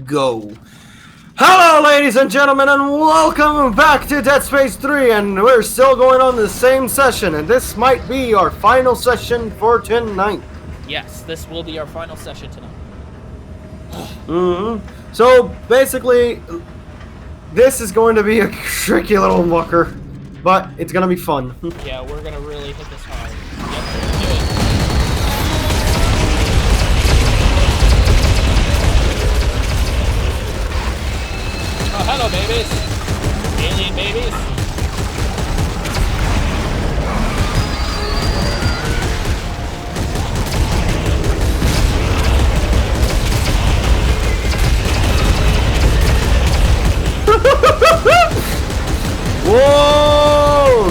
Go. Hello, ladies and gentlemen, and welcome back to Dead Space 3, and we're still going on the same session, and this might be our final session for tonight. Yes, this will be our final session tonight. So, basically, this is going to be a tricky little mucker, but it's going to be fun. Yeah, we're going to really hit this hard. Yep, let's do it. Oh, hello, babies. Alien babies. Whoa!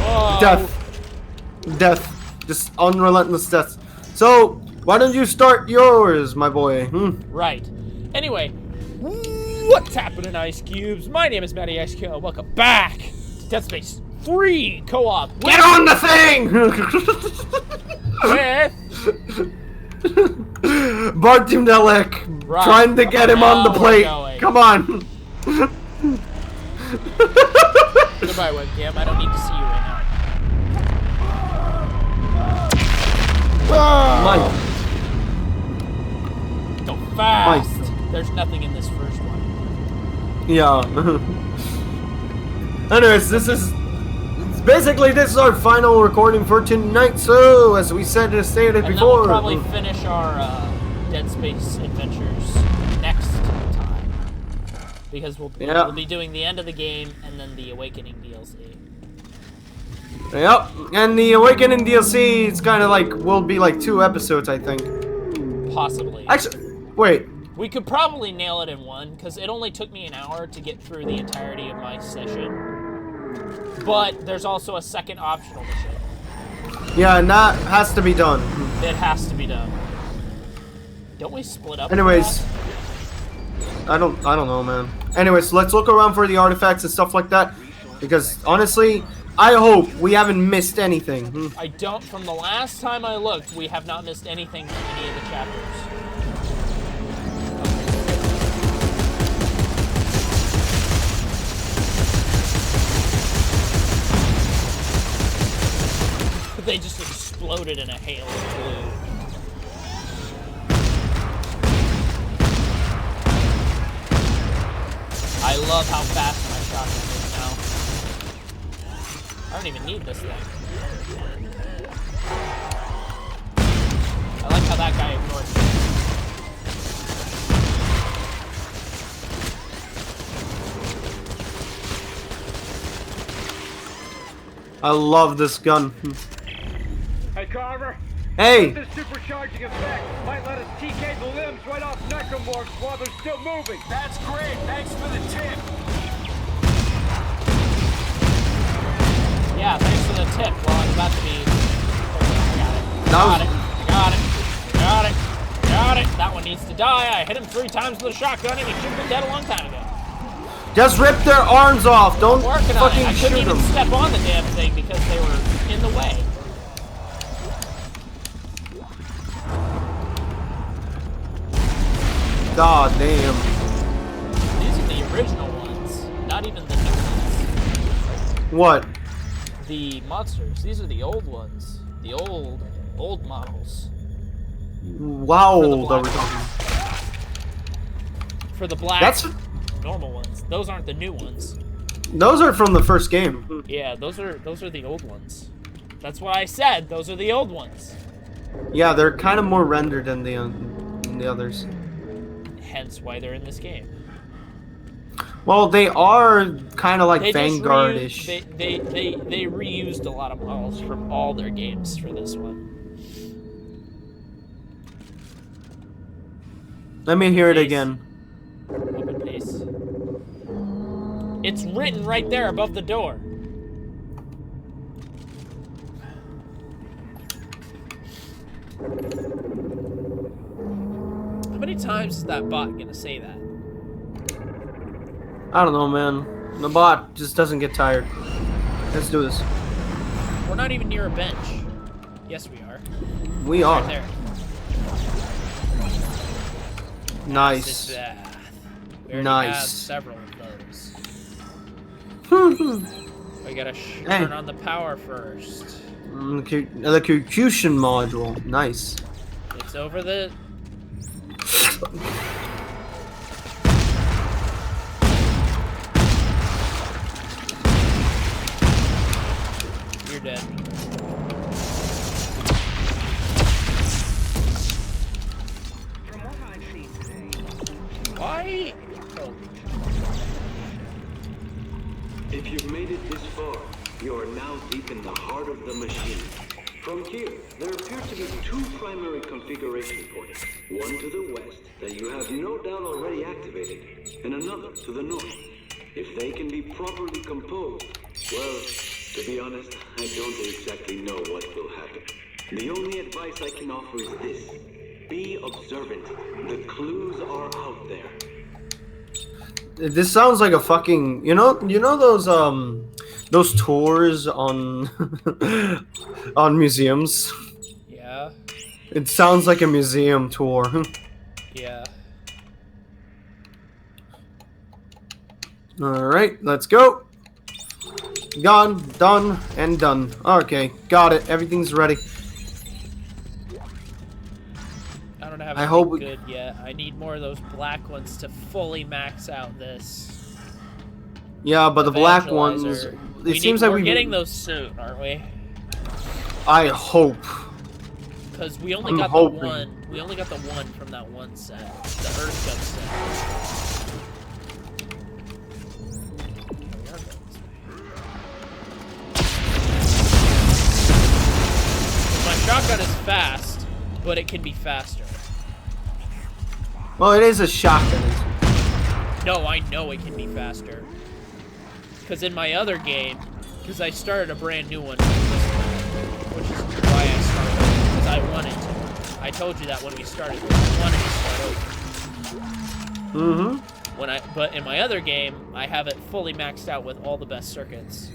Whoa. Death. Just unrelentless death. So, why don't you start yours, my boy? Right. Anyway, what's happening, Ice Cubes? My name is Matty Ice Cube. Welcome back to Dead Space 3 co-op. Get on the thing! With Bartium and Alec, right. trying to get him on the plate. Come on. Goodbye, webcam. I don't need to see you right now. Mike. Go fast. Mike. There's nothing in this first one. Yeah. Anyways, this is our final recording for tonight. So, as we said and stated And before, then we'll probably finish our Dead Space adventures next time, because we'll be doing the end of the game and then the Awakening DLC. Yep, and the Awakening DLC, it's kind of like, will be like 2 episodes, I think. Possibly. Actually, wait. We could probably nail it in one, because it only took me an hour to get through the entirety of my session. But there's also a second optional mission. Yeah, and that has to be done. It has to be done. Don't we split up? Anyways, I don't know, man. Anyways, let's look around for the artifacts and stuff like that, because honestly, I hope we haven't missed anything. I don't. From the last time I looked, we have not missed anything from any of the chapters. They just exploded in a hail of blue. I love how fast my shotgun is now. I don't even need this thing. I like how that guy ignored me. I love this gun. Hey, Carver. Hey! This supercharging effect might let us TK the limbs right off necromorphs while they're still moving. That's great. Thanks for the tip. Yeah, thanks for the tip. Well, I'm about to be... I got it. That one needs to die. I hit him 3 times with a shotgun and he should have been dead a long time ago. Just rip their arms off. Don't Working on fucking it. I shoot couldn't even them. step on the damn thing because they were in the way. God damn. These are the original ones, not even the new ones. What? The monsters. These are the old ones. The old models. Wow. For the black That's... normal ones. Those aren't the new ones. Those are from the first game. Yeah, those are the old ones. That's what I said. Those are the old ones. Yeah, they're kind of more rendered than the others. Hence why they're in this game. Well, they are kind of like They just Vanguard-ish. they reused a lot of models from all their games for this one. Let me hear it again. Open pace. It's written right there above the door. How many times is that bot gonna say that? I don't know, man. The bot just doesn't get tired. Let's do this. We're not even near a bench. Yes, we are. We are. Right there. Nice. Acid bath. We already Nice. have several of those. We gotta turn on the power first. Electrocution module. Nice. It's over the... You're dead. From what I've seen today, Why? Oh. If you've made it this far, you are now deep in the heart of the machine. From here, there appear to be two primary configuration points. One to the west, that you have no doubt already activated, and another to the north. If they can be properly composed, well, to be honest, I don't exactly know what will happen. The only advice I can offer is this. Be observant. The clues are out there. This sounds like a fucking, you know those tours on on museums. Yeah. It sounds like a museum tour. Yeah. All right, let's go. Gone, done, and done. Okay, got it. Everything's ready. I don't have I anything hope we- good yet. I need more of those black ones to fully max out this. Yeah, but the black ones. Evangelizer. It seems like we're getting those soon, aren't we? I hope. Because we only I'm got hoping. the one. We only got the one from that one set, the Earth Gun set. We are going this way. My shotgun is fast, but it can be faster. Well, it is a shotgun. No, I know it can be faster. Because in my other game, because I started a brand new one, which is why I started, because I wanted to. I told you that when we started. I wanted to start over. But in my other game, I have it fully maxed out with all the best circuits.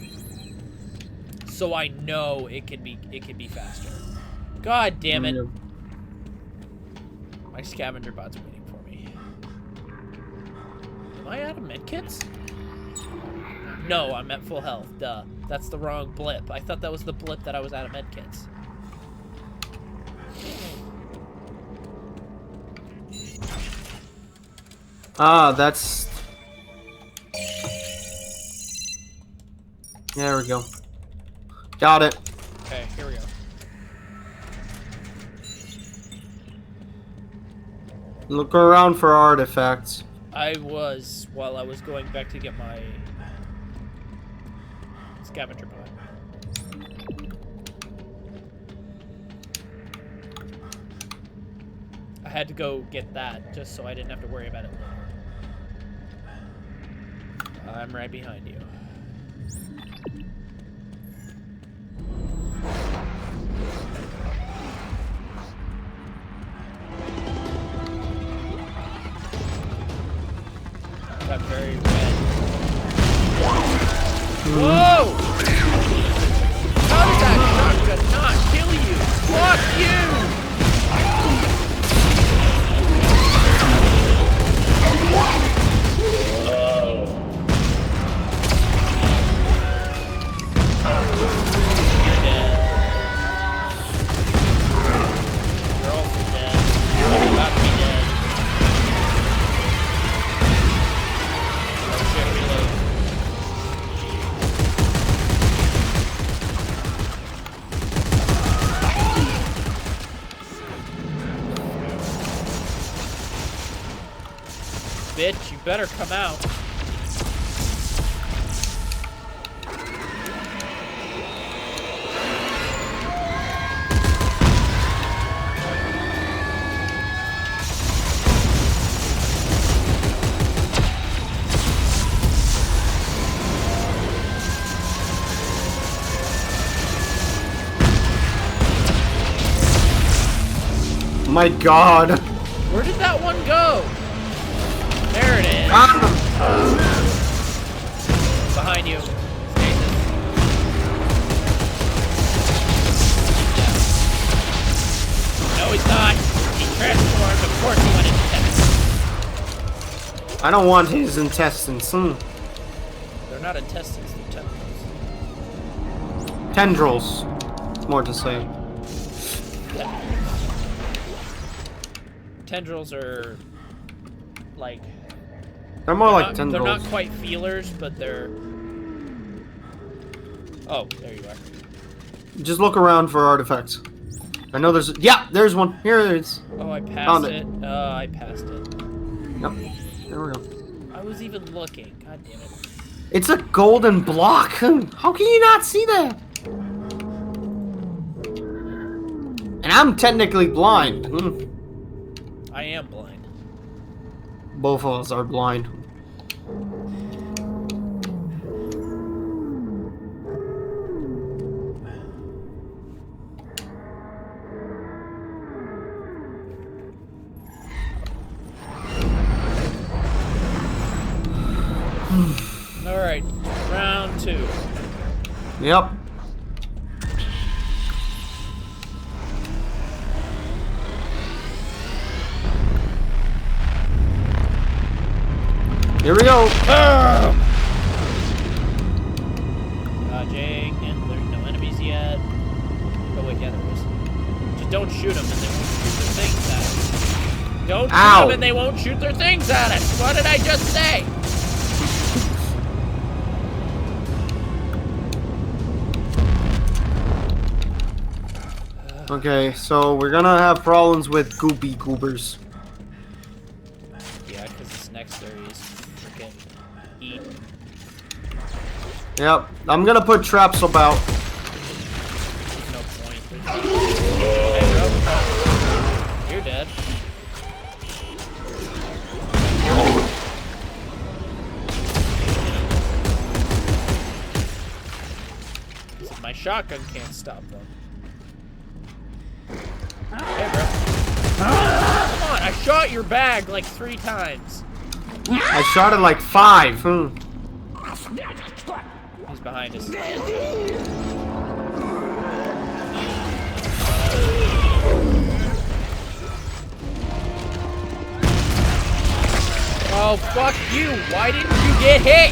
So I know it can be faster. God damn it. My scavenger bot's waiting for me. Am I out of medkits? No, I'm at full health. Duh. That's the wrong blip. I thought that was the blip that I was out of medkits. Ah, that's... There we go. Got it. Okay, here we go. Look around for artifacts. I was, while I was going back to get my scavenger bot. I had to go get that just so I didn't have to worry about it later. I'm right behind you. Got very red. Whoa! How did that shotgun not kill you? Fuck you! You're dead. You're also dead. You're about to be dead. Oh shit, reload. Bitch, you better come out. My God. Where did that one go? There it is. Behind you. Stasis. I don't want his intestines. They're not intestines, they're tentacles. Tendrils. More to say. Tendrils are like They're more like they're tendrils. not quite feelers, but they're. Oh, there you are. Just look around for artifacts. I know there's. Yeah, there's one. Here it is. Oh, I passed Found it. I passed it. Yep. There we go. I was even looking. God damn it. It's a golden block. How can you not see that? And I'm technically blind. I am blind. Both of us are blind. Alright, round 2. Yep. Here we go. Dodging, and there's no enemies yet. Oh wait, yeah, there is. Just don't shoot them and they won't shoot their things at us. Don't shoot Ow. them and they won't shoot their things at us. What did I just say? Okay, so we're gonna have problems with goopy goobers. Yeah, because this next area is freaking eat. Yep, I'm gonna put traps about. There's no point. Hey, bro. You're dead. My shotgun can't stop them. Hey, bro. Come on, I shot your bag like 3 times. I shot it like 5. He's behind us. Oh, fuck you. Why didn't you get hit?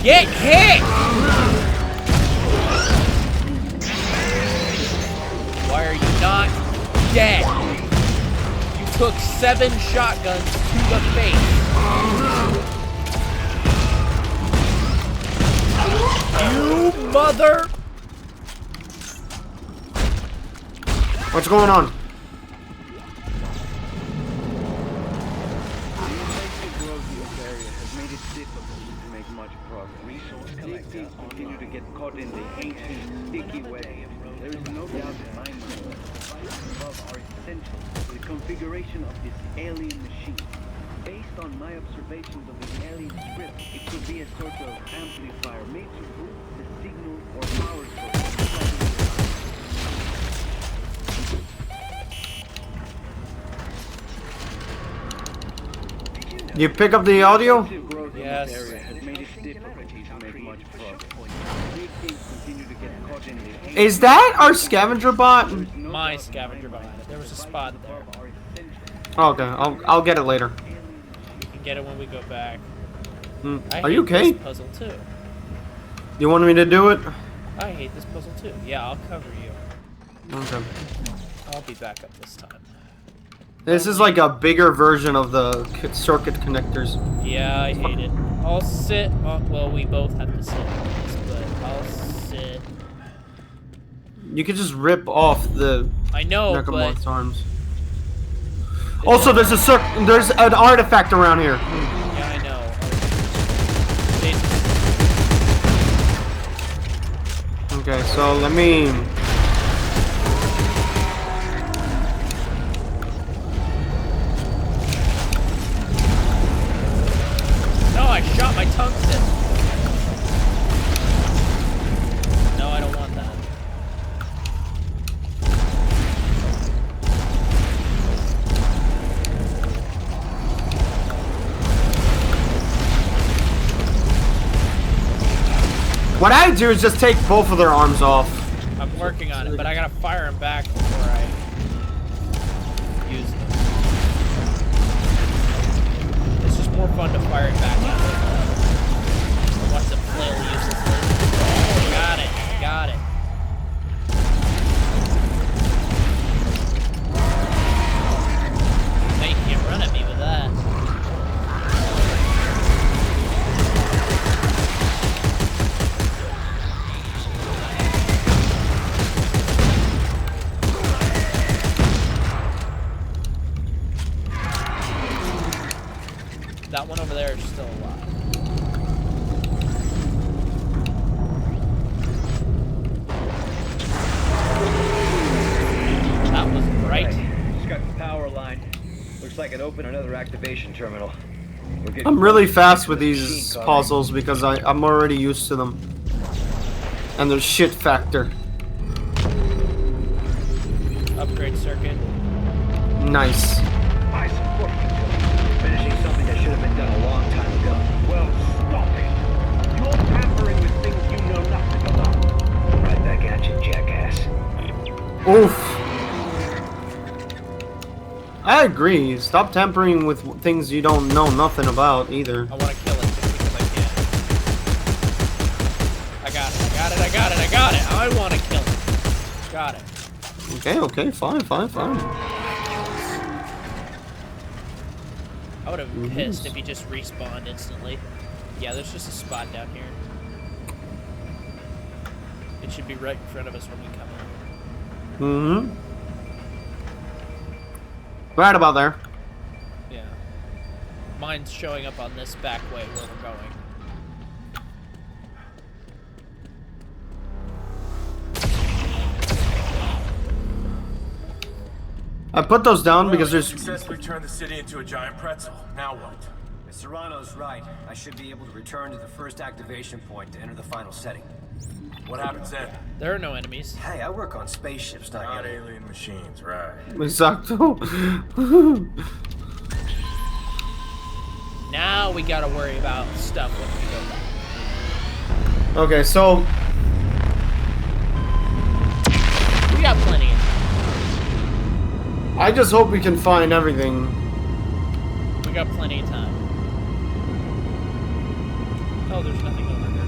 Get hit! Why are you not dead? You took 7 shotguns to the face. You mother... What's going on? Continue to get caught in the ancient, sticky way. There is no doubt in my mind that the devices above are essential to the configuration of this alien machine. Based on my observations of the alien script, it could be a sort of amplifier made to boost the signal or power source. You pick up the audio? Yes. Is that our scavenger bot? My scavenger bot. There was a spot there. Oh, okay, I'll get it later. We can get it when we go back. I Are you hate okay? this puzzle too. You want me to do it? I hate this puzzle too. Yeah, I'll cover you. Okay. I'll be back up this time. This is like a bigger version of the circuit connectors. Yeah, I hate it. I'll sit on, well, we both have to sit on this, but I'll sit. You could just rip off the I know, Necromorph's but arms. Also, there's there's an artifact around here. yeah, I know. Okay, so let me. No, I shot my tungsten. No, I don't want that. What I do is just take both of their arms off. I'm working on it, but I gotta fire them back before I use them. It's just more more fun to fire it back at them. Watch them flail uselessly. Got it. Got it. Now you can't run at me with that. That one over there is still alive. That was bright. Just got the power line. Looks like it opened another activation terminal. I'm really fast with these puzzles because I'm already used to them. And their shit factor. Upgrade circuit. Nice. I support you, Joe. Finishing something that should have been done a long time ago. Well, stop it. You're tampering with things you know nothing about. Right back at you, jackass. Oof. I agree. Stop tampering with things you don't know nothing about either. I want to kill it just because I can. I got it. I got it. I got it. I got it. I want to kill it. Got it. Okay, fine. I would have been pissed if he just respawned instantly. Yeah, there's just a spot down here. It should be right in front of us when we come in. Right about there. Yeah. Mine's showing up on this back way where we're going. I put those down because there's... Successfully turned the city into a giant pretzel. Now what? Serrano's right. I should be able to return to the first activation point to enter the final setting. What happens then? There are no enemies. Hey, I work on spaceships, not Not yet. alien machines, right? Exacto. Now we gotta worry about stuff when we go back. Okay, so... We got plenty of time. I just hope we can find everything. We got plenty of time. Oh, there's nothing over here.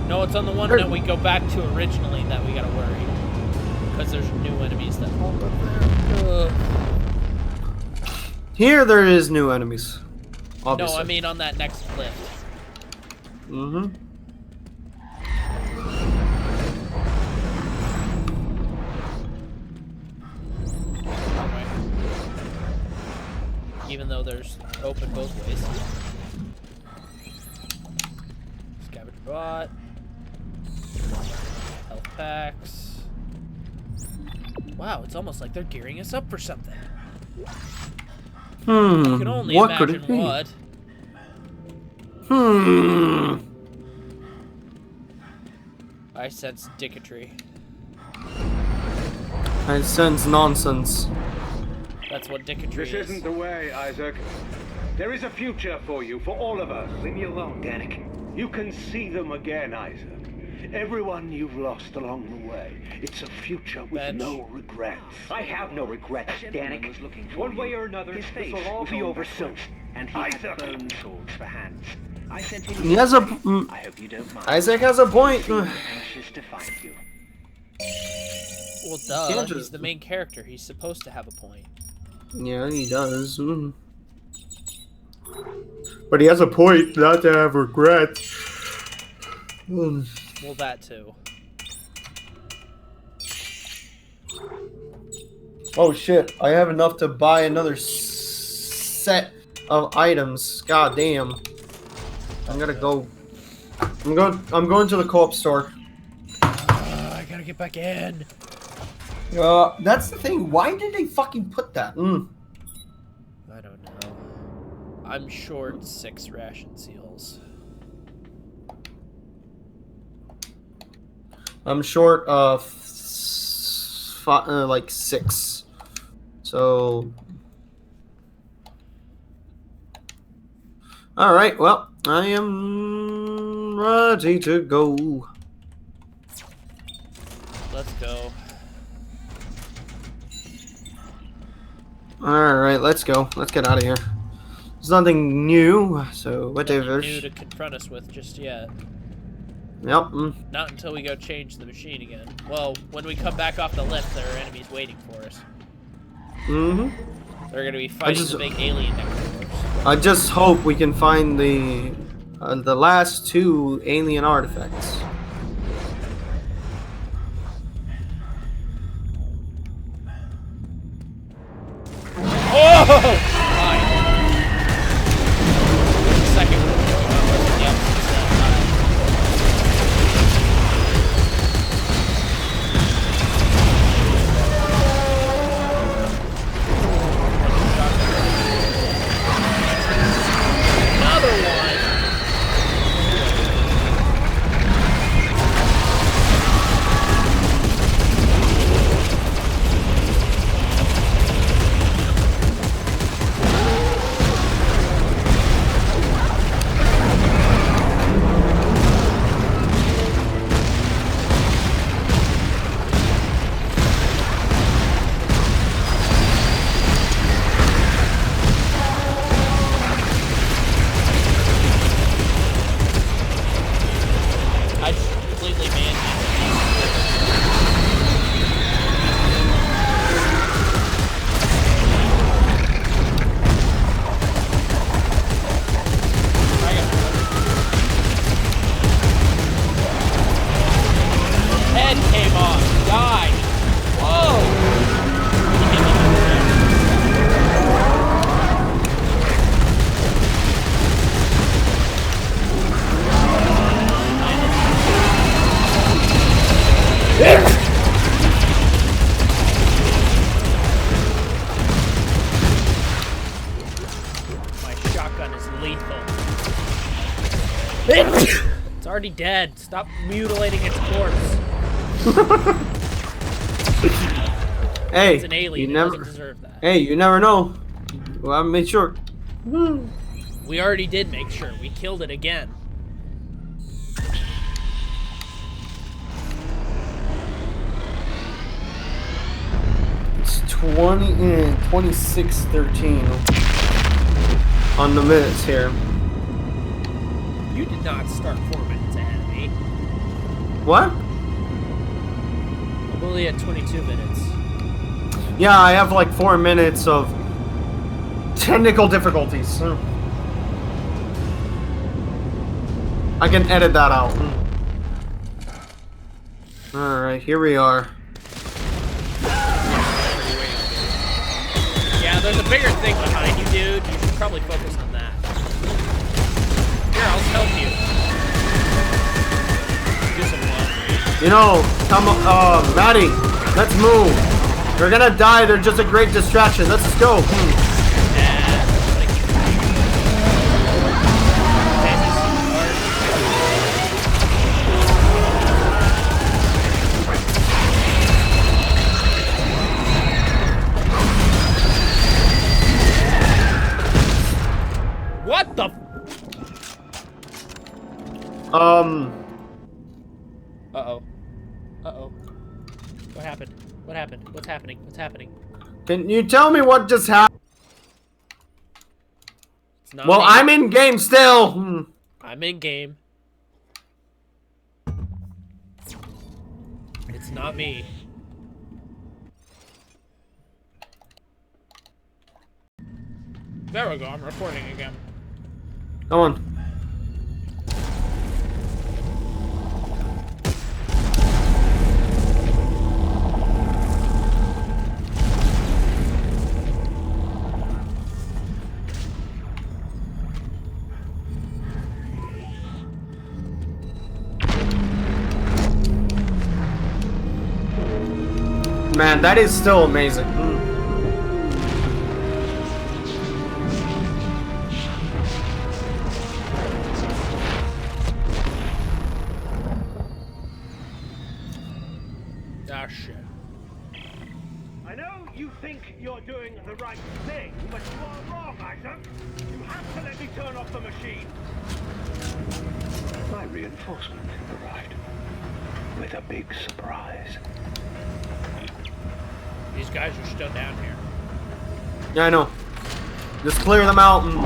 No, it's on the one that we go back to originally that we gotta worry. Because there's new enemies that pop up there. Here there is new enemies. Obviously. No, I mean on that next cliff. Even though there's open both ways. Scavenger bot. Health packs. Wow, it's almost like they're gearing us up for something. You can only what imagine could it be? what. I sense dicketry. I sense nonsense. That's what dicketry This is. isn't the way, Isaac. There is a future for you, for all of us. Leave me alone, Danik. You can see them again, Isaac. Everyone you've lost along the way. It's a future with Bench. no regrets. I have no regrets, Danik. One way or another, this will all be over soon. And he has bone swords for hands. I sent him. He has a... I hope you don't mind. Isaac has a point. Anxious to find you. Well, duh. Can't He's just- the main character. He's supposed to have a point. Yeah, he does. But he has a point not to have regrets. Well, that too. Oh shit, I have enough to buy another set of items. God damn. I'm gonna go. I'm going to the Co-op store. I gotta get back in. That's the thing. Why did they fucking put that? I don't know. I'm short 6 ration seals. I'm short of like 6. So. All right. Well, I am ready to go. Let's go. Alright, let's go. Let's get out of here. There's nothing new, so whatever. Nothing new to confront us with just yet. Yep. Not until we go change the machine again. Well, when we come back off the lift, there are enemies waiting for us. Mm-hmm. They're gonna be fighting the big alien necrosaurs. I just hope we can find the last 2 alien artifacts. Oh! Fine. Second one. Yep. Another one. I just completely managed. Head came off. Die. Whoa. My shotgun is lethal. It's already dead. Stop mutilating its corpse. Hey, It's an alien. you It never. doesn't deserve that. Hey, you never know. Well, I made sure. We already did make sure. We killed it again. It's 26:13 on the minutes here. You did not start 4 minutes ahead of me. What? I'm only at 22 minutes. Yeah, I have like 4 minutes of technical difficulties. I can edit that out. Alright, here we are. Yeah, there's a bigger thing behind you, dude. You should probably focus on that. Here, I'll help you. Do some laundry. You know, come on, Maddie, let's move. They're gonna die, they're just a great distraction. Let's just go. What the? Uh-oh. Uh-oh. What happened? What happened? What's happening? What's happening? Can you tell me what just happened? It's not Well, me. I'm in game still. I'm in game. It's not me. There we go. I'm recording again. Come on. Man, that is still amazing. Ah, shit. I know you think you're doing the right thing, but you are wrong, Isaac. You have to let me turn off the machine. My reinforcement arrived with a big surprise. These guys are still down here. Yeah, I know. Just clear the mountain.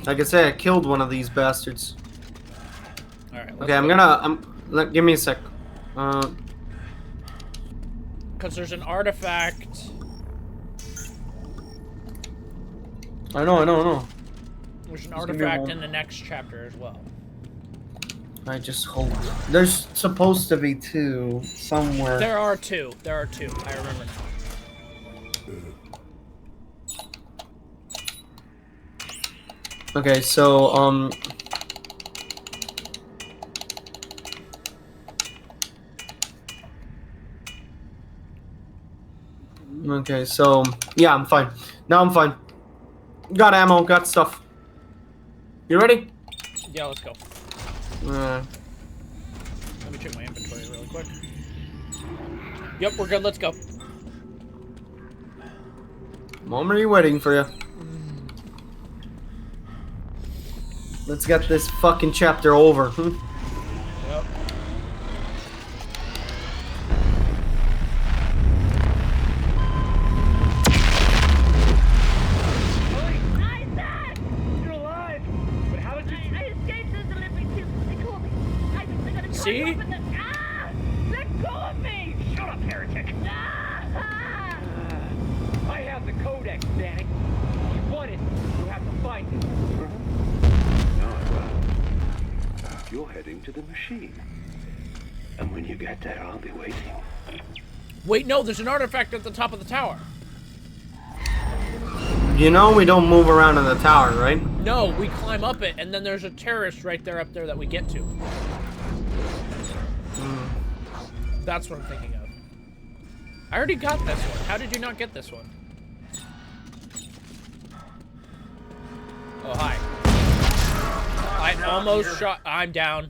Like I said, I killed one of these bastards. Alright, Okay, give me a sec. Because there's an artifact. I know. There's an There's gonna be artifact one. in the next chapter as well. I just hope. There's supposed to be 2 somewhere. There are 2. There are 2. I remember now. Okay, so, okay, so, yeah, I'm fine. Now I'm fine. Got ammo, got stuff. You ready? Yeah, let's go. Let me check my inventory really quick. Yep, we're good. Let's go. I'm already waiting for you. Let's get this fucking chapter over. Yep. Isaac! You're alive! But how did you... I escaped the delivery too. They called me. Isaac, they're gonna cut See? you open the... Ah! Let go of me! Shut up, heretic! Ah! I have the codex, Danny. If you want it, you have to find it. You're heading to the machine. And when you get there, I'll be waiting. Wait, no, there's an artifact at the top of the tower. You know we don't move around in the tower, right? No, we climb up it, and then there's a terrorist right there up there that we get to. That's what I'm thinking of. I already got this one. How did you not get this one? Oh, hi. I almost shot. I'm down.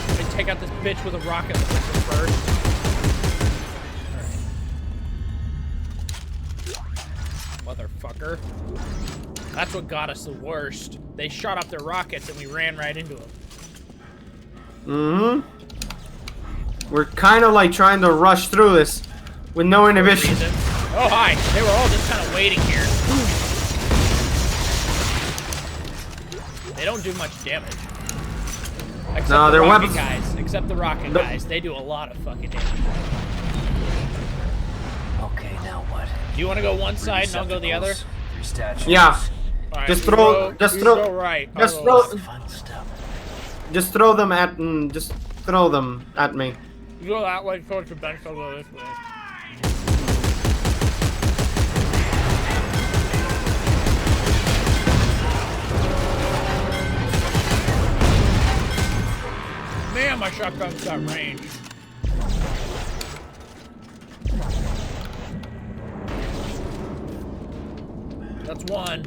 Let me take out this bitch with a rocket launcher first. Motherfucker. That's what got us the worst. They shot up their rockets and we ran right into them. Mm-hmm. We're kind of like trying to rush through this with no inhibition. Oh, hi. They were all just kind of waiting here. They don't do much damage. Except No, the their rocket weapons... guys. Except the rocket guys. They do a lot of fucking damage. Okay, now what? Do you want to go one side and I'll go the other? 3 statues. Yeah. All right, Just you throw... go, just you throw... go right. Just I'll throw... go left. Fun stuff. Just throw them at... just throw them at me. You go that way towards the bench, I'll go this way. Man, my shotgun's got range. That's one.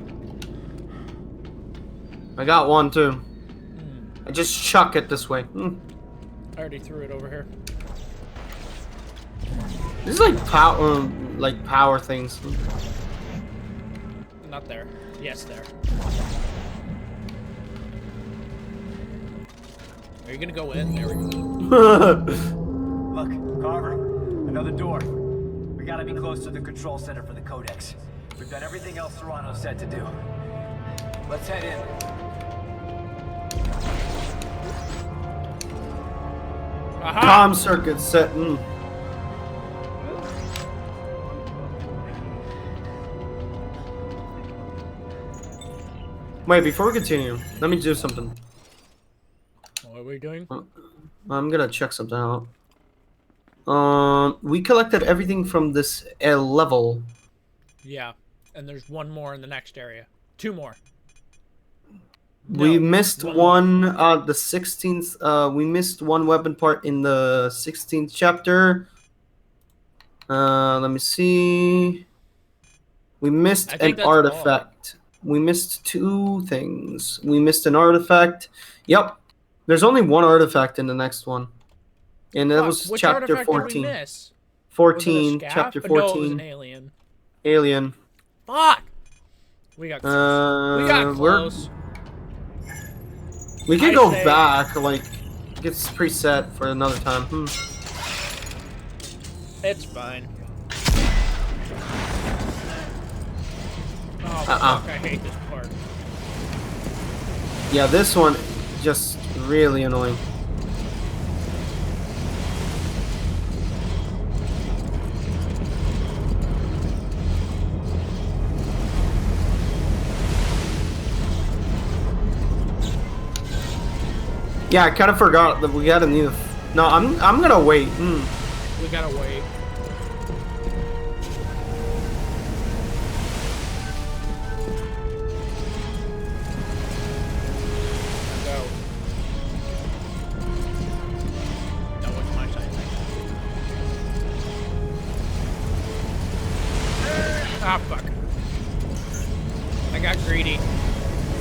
I got one too. I just chuck it this way. I already threw it over here. This is like power things. Not there. Yes, there. Are you gonna go in? There we go. Look, Carver, another door. We gotta be close to the control center for the codex. We've got everything else Serrano said to do. Let's head in. Aha! Comm circuit set. Wait, before we continue, let me do something. What are we doing? I'm gonna check something out. We collected everything from this level. Yeah, and there's one more in the next area. 2 more. We No, missed one, the 16th, we missed one weapon part in the 16th chapter. Let me see. We missed I think an that's artifact. We missed two things. We missed an artifact. Yep. There's only one artifact in the next one. And that Fuck, was which chapter artifact 14. did we miss? Was it a 14, scav? chapter No, it was 14. an alien. Alien. Fuck! We got close. We got close. We can I go say- back, like, gets preset for another time. It's fine. Oh, Uh-uh. fuck, I hate this part. Yeah, this one, just really annoying. Yeah, I kind of forgot that we gotta need a... No, I'm gonna wait. We gotta wait. Go. No, it's my side. Ah, fuck. I got greedy.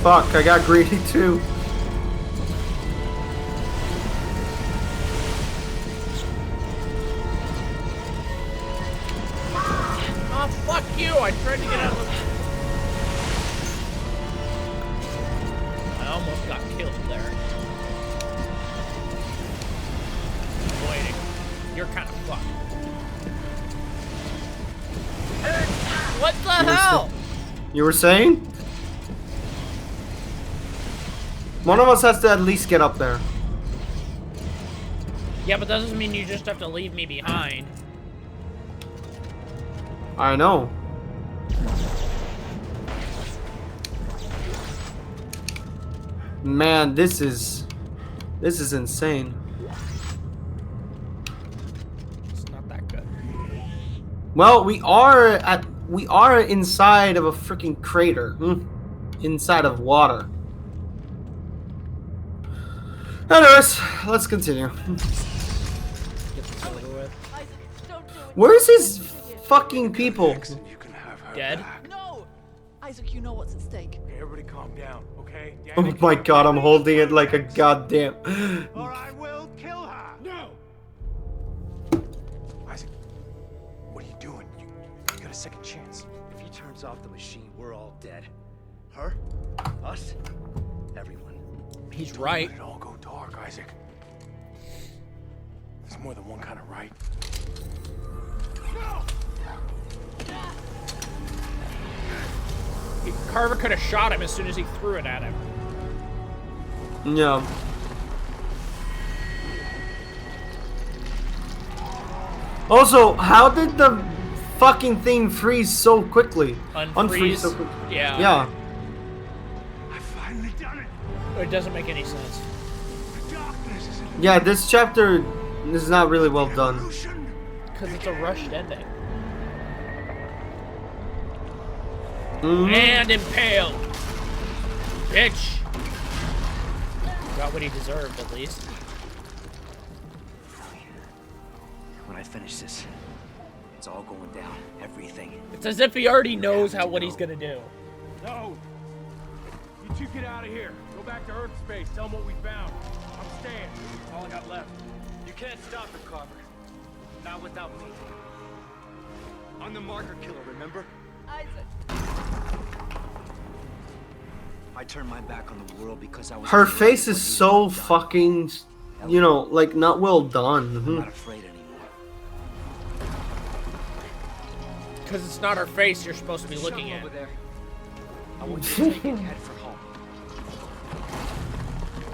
Fuck, I got greedy too. Oh, fuck you! I tried to get out of the... I almost got killed there. I'm waiting. You're kind of fucked. What the hell? You were saying? One of us has to at least get up there. Yeah, but that doesn't mean you just have to leave me behind. I know. Man, this is insane. It's not that good. Well, we are inside of a freaking crater. Inside of water. Anyways, let's continue. Get this over with. Isaac, don't do it. Where's his fucking people? Dead? No! Isaac, you know what's at stake. Okay, everybody calm down, okay? Oh my god, I'm holding it like a goddamn... Or I will kill her. No! Isaac, what are you doing? You got a second chance. If he turns off the machine, we're all dead. Her? Us? Everyone. He's right. Let it all go dark, Isaac. There's more than one kind of right. Carver could have shot him as soon as he threw it at him. Yeah. Also, how did the fucking thing freeze so quickly? Unfreeze? so quickly. Yeah. Yeah. I finally done it. It doesn't make any sense. The darkness is an Yeah, this chapter is not really well done. illusion. Because it's a rushed ending. Mhm. And impaled. Bitch. Got what he deserved, at least. When I finish this, it's all going down. Everything. It's as if he already knows what he's gonna do. No. You two get out of here. Go back to Earth space. Tell them what we found. I'm staying. That's all I got left. You can't stop it, Carver. Not without me. I'm the marker killer, remember? Isaac. I turned my back on the world because I was... Her afraid face of is what so you had done. fucking, you know, like not well done. I'm not afraid anymore. Because it's not her face you're supposed to be looking Shut at. over there. I want you to take it and head for home.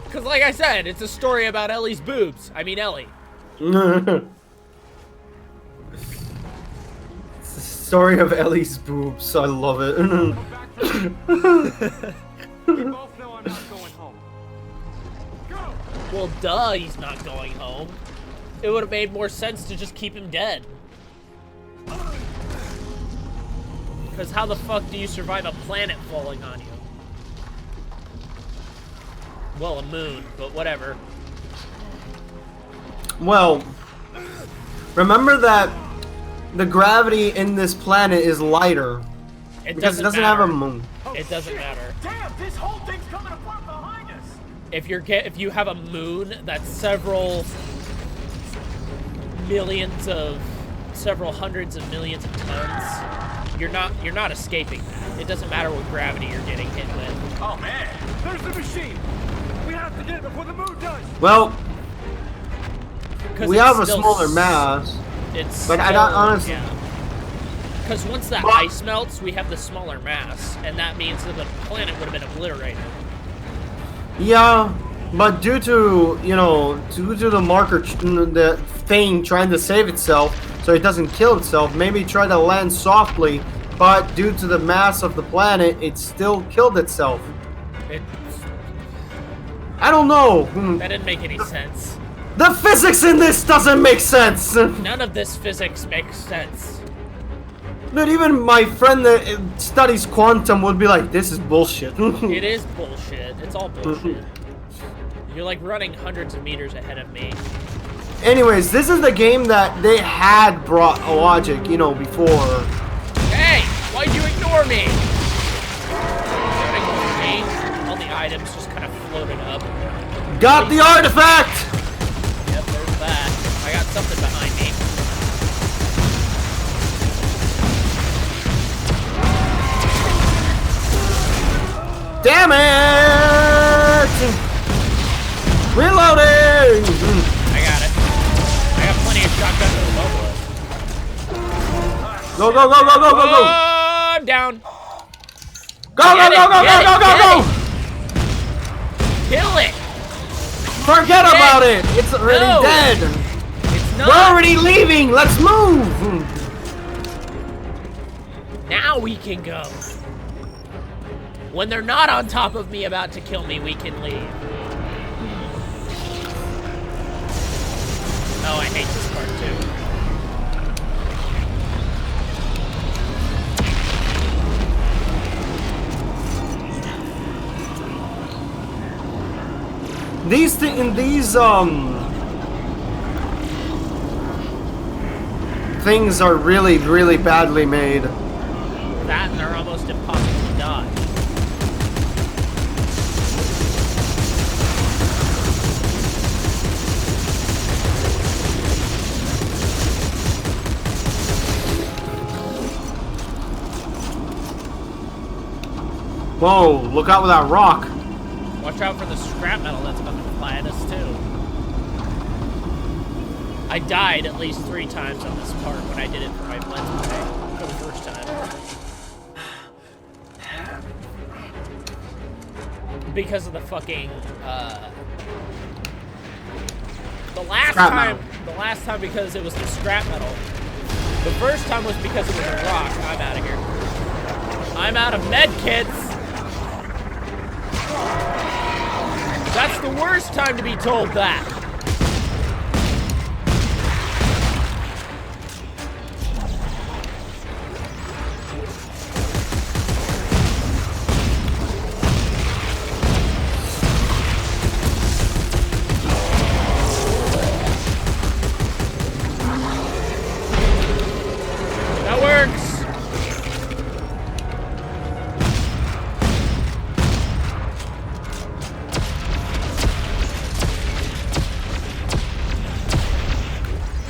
Because like I said, it's a story about Ellie's boobs. I mean Ellie. It's the story of Ellie's boobs. I love it. We both know I'm not going home. Go! Well, duh, he's not going home. It would have made more sense to just keep him dead. Because how the fuck do you survive a planet falling on you? Well, a moon, but whatever. Well, remember that the gravity in this planet is lighter because it doesn't have a moon. It doesn't matter. Damn, this whole thing's coming apart behind us. If you have a moon that's several hundreds of millions of tons, you're not escaping that. It doesn't matter what gravity you're getting hit with. Oh man, there's the machine. We have to get it before the moon does. Well, we have a smaller mass. But I don't honestly. Because once that ice melts, we have the smaller mass, and that means that the planet would have been obliterated. Yeah, but due to the marker, the thing trying to save itself, so it doesn't kill itself, maybe try to land softly, but due to the mass of the planet, it still killed itself. I don't know. That didn't make any sense. The physics in this doesn't make sense. None of this physics makes sense. But even my friend that studies quantum would be like, this is bullshit. It is bullshit. It's all bullshit. You're like running hundreds of meters ahead of me. Anyways, this is the game that they had brought logic, before. Hey, why'd you ignore me? Don't ignore me. All the items just kind of floated up. Got the artifact! Yep, there's that. I got something behind me. Damn it! Reloading! I got it. I got plenty of shotguns in the bubble. Go, go, go, go, go, go, go! Oh, I'm down. Go, go, go, go, go, go, go, go! Kill it! Forget about it! It's already dead! It's not. We're already leaving! Let's move! Now we can go. When they're not on top of me about to kill me, we can leave. Oh, I hate this part too. These things are really, really badly made. That and they're almost impossible to dodge. Whoa, look out with that rock. Watch out for the scrap metal that's about to fly at us, too. I died at least 3 times on this part when I did it for my Let's Play for the first time. Because of the fucking, the last time because it was the scrap metal. The first time was because it was a rock. I'm out of here. I'm out of med kits. That's the worst time to be told that. That works.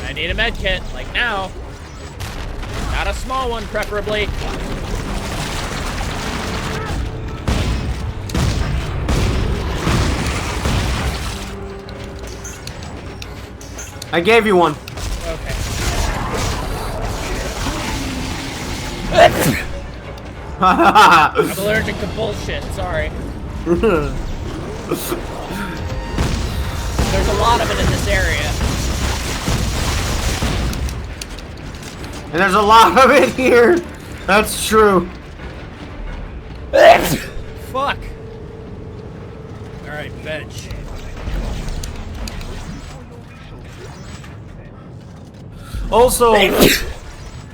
I need a med kit, like now. Not a small one, preferably. I gave you one. Okay. I'm allergic to bullshit, sorry. There's a lot of it in this area. And there's a lot of it here. That's true. Fuck. Alright, bench. Also,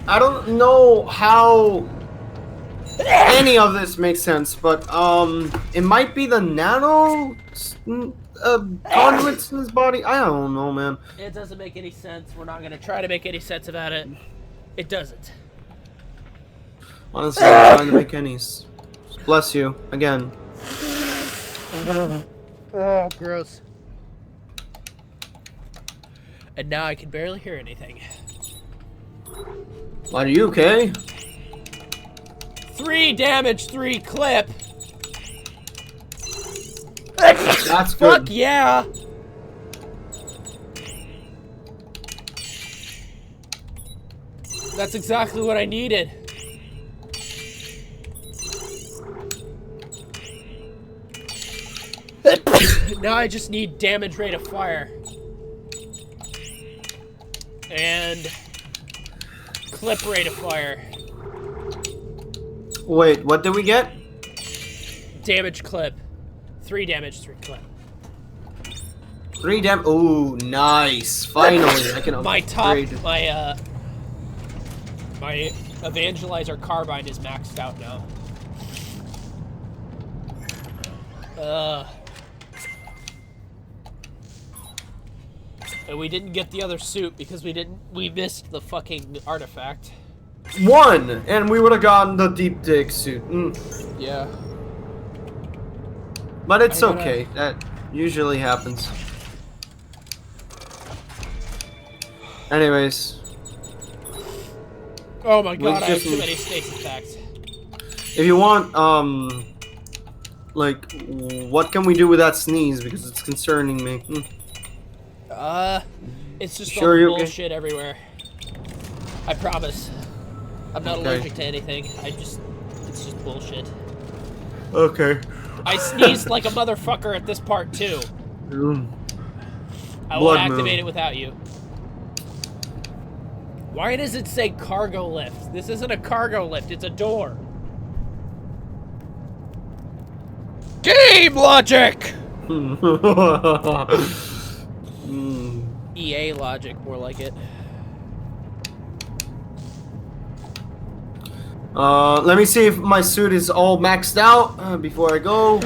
I don't know how any of this makes sense, but it might be the nano conduits in his body. I don't know, man. It doesn't make any sense. We're not gonna try to make any sense about it. It doesn't. Honestly, I'm trying to make any. Bless you again. Oh, gross. And now I can barely hear anything. Are you okay? 3 damage, 3 clip. That's good. Fuck yeah. That's exactly what I needed. Now I just need damage rate of fire. And clip rate of fire. Wait, what did we get? Damage clip. 3 damage, 3 clip. 3 damage. Ooh, nice. Finally, I can My top, upgrade. my Evangelizer carbine is maxed out now. And we didn't get the other suit because we missed the fucking artifact. 1, and we would have gotten the deep dig suit. Yeah. But it's I gotta- okay. That usually happens. Anyways, Oh my god, I have just- too many snake attacks. if you want, like, what can we do with that sneeze? Because it's concerning me. It's just Sure all you're okay? bullshit everywhere. I promise. I'm not Okay. allergic to anything. It's just bullshit. Okay. I sneezed like a motherfucker at this part too. I will Blood activate moon. it without you. Why does it say cargo lift? This isn't a cargo lift, it's a door. Game logic! EA logic, more like it. Let me see if my suit is all maxed out before I go.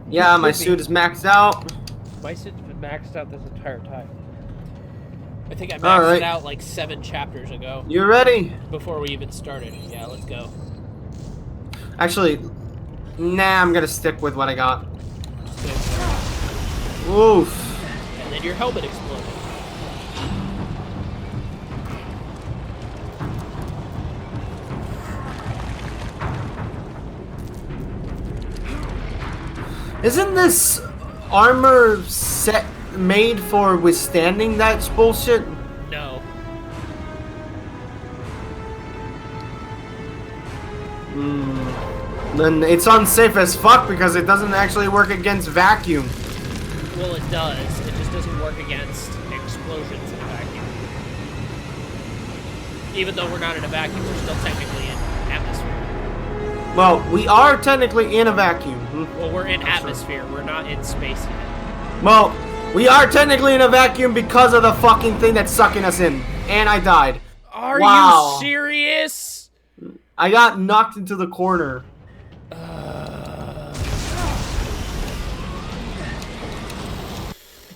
Yeah, my suit is maxed out. My suit's been maxed out this entire time. I think I maxed Alright. it out like 7 chapters ago. You ready? Before we even started. Yeah, let's go. Actually, nah, I'm gonna stick with what I got. Just go. Oof. And then your helmet exploded. Isn't this armor set made for withstanding that bullshit? No. Then it's unsafe as fuck because it doesn't actually work against vacuum. Well, it does. It just doesn't work against explosions in a vacuum. Even though we're not in a vacuum, we're still technically in atmosphere. Well, we are technically in a vacuum. Well, we're in atmosphere. We're not in space yet. Well, we are technically in a vacuum because of the fucking thing that's sucking us in. And I died. Are Wow. you serious? I got knocked into the corner.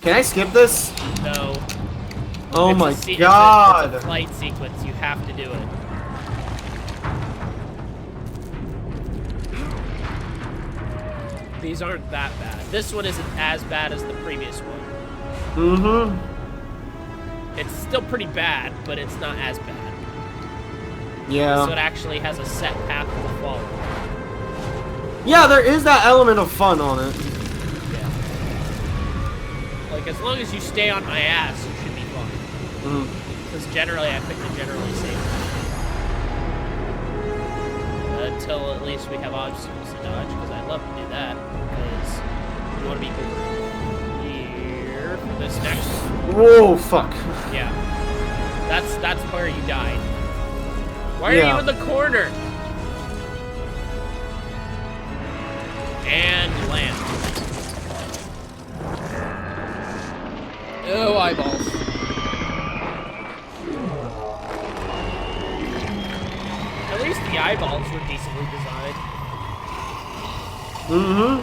Can I skip this? No. Oh It's my a it's god. a flight sequence. You have to do it. These aren't that bad. This one isn't as bad as the previous one. It's still pretty bad, but it's not as bad. Yeah. So it actually has a set path to follow. Yeah, there is that element of fun on it. Yeah. Like, as long as you stay on my ass, you should be fine. Because generally, I pick the generally safe. Until at least we have obstacles to dodge, because I love to do that. Because you want to be here for this next one. Whoa, fuck. Yeah. That's where you died. Why are Yeah. you in the corner? And land. Oh, eyeballs. At least the eyeballs valves were decently designed. Mm-hmm.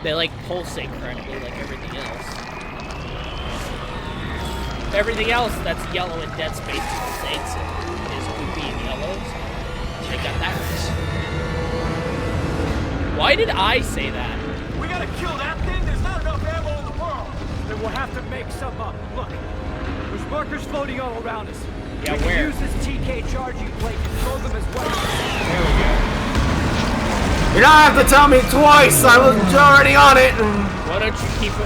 They like pulsate correctly like everything else. Everything else that's yellow in Dead Space pulsates is goopy and yellows. They got that. Why did I say that? We gotta kill that thing. There's not enough ammo in the world. Then we'll have to make some up. Look, there's markers floating all around us. Yeah, we can where? use this TK charging plate to throw them as weapons. There we go. You don't have to tell me twice. I was already on it. Why don't you keep a,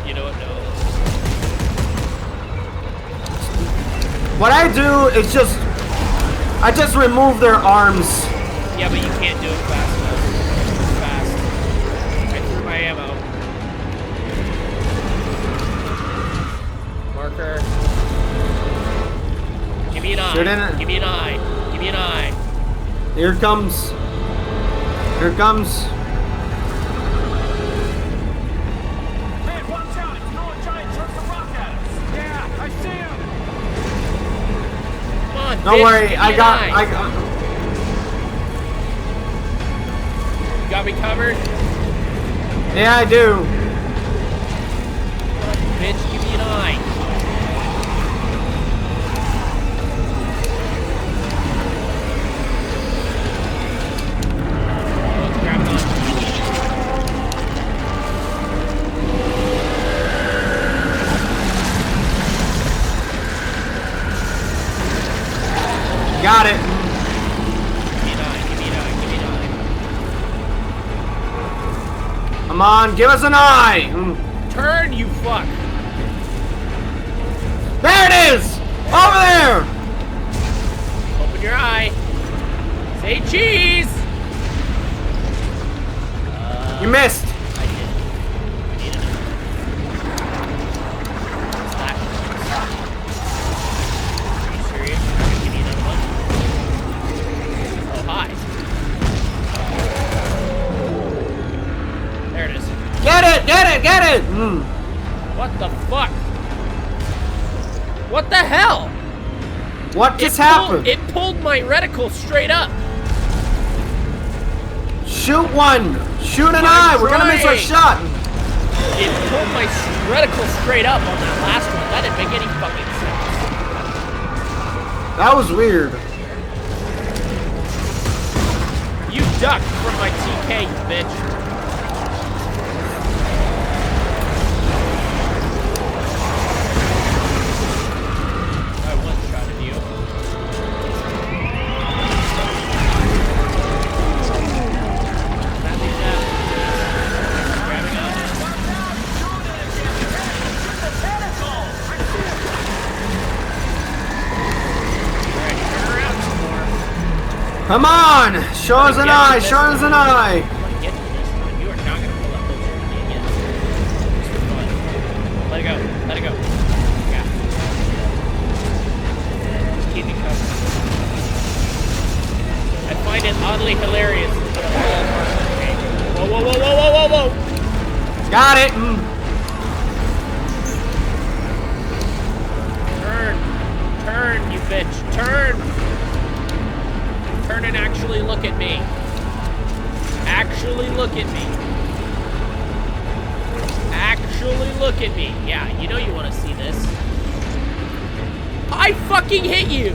you know what? No. What I do is I just remove their arms. Yeah, but you can't do it fast enough. Fast. I threw my ammo. Marker. Give me an eye. Shoot in it. Give me an eye. Give me an eye. Here it comes. Here it comes. Man, watch out! It's throwing giant chunks of rock at us. Yeah, I see him. Come on, Don't bitch, worry, give me I an got. eye. You got me covered? Yeah, I do. Come on, bitch, give me an eye. Grab it on. Got it. Give me an eye, give me an eye, give me an eye. Come on, give us an eye. Turn, you fuck! There it is. Over there. Open your eye. Say cheese! You missed. I did. I needed it. What's that? Are you serious? You're gonna give me another one? Oh, hi. There it is. Get it. Get it. Get it. What the fuck? What the hell? What just happened? It pulled my reticle straight up. Shoot one. Shoot an eye. We're gonna miss our trying. shot. It pulled my reticle straight up on that last one. That didn't make any fucking sense. That was weird. You ducked from my TK, you bitch. I one-shot of you. Nothing left. Grabbing up. Alright, turn around some more. Come on. Show us an eye. Show us an eye. I'm gonna get you this time. You are not gonna pull up over me again. This was fun. Let it go. Let it go. Yeah. Just keep me covered. I find it oddly hilarious that they're all marker change. Whoa, whoa, whoa, whoa, whoa, whoa, whoa! Got it. Turn. Turn, you bitch. Turn! Turn and actually look at me. Actually look at me. Actually look at me. Yeah, you know you want to see this. I fucking hit you!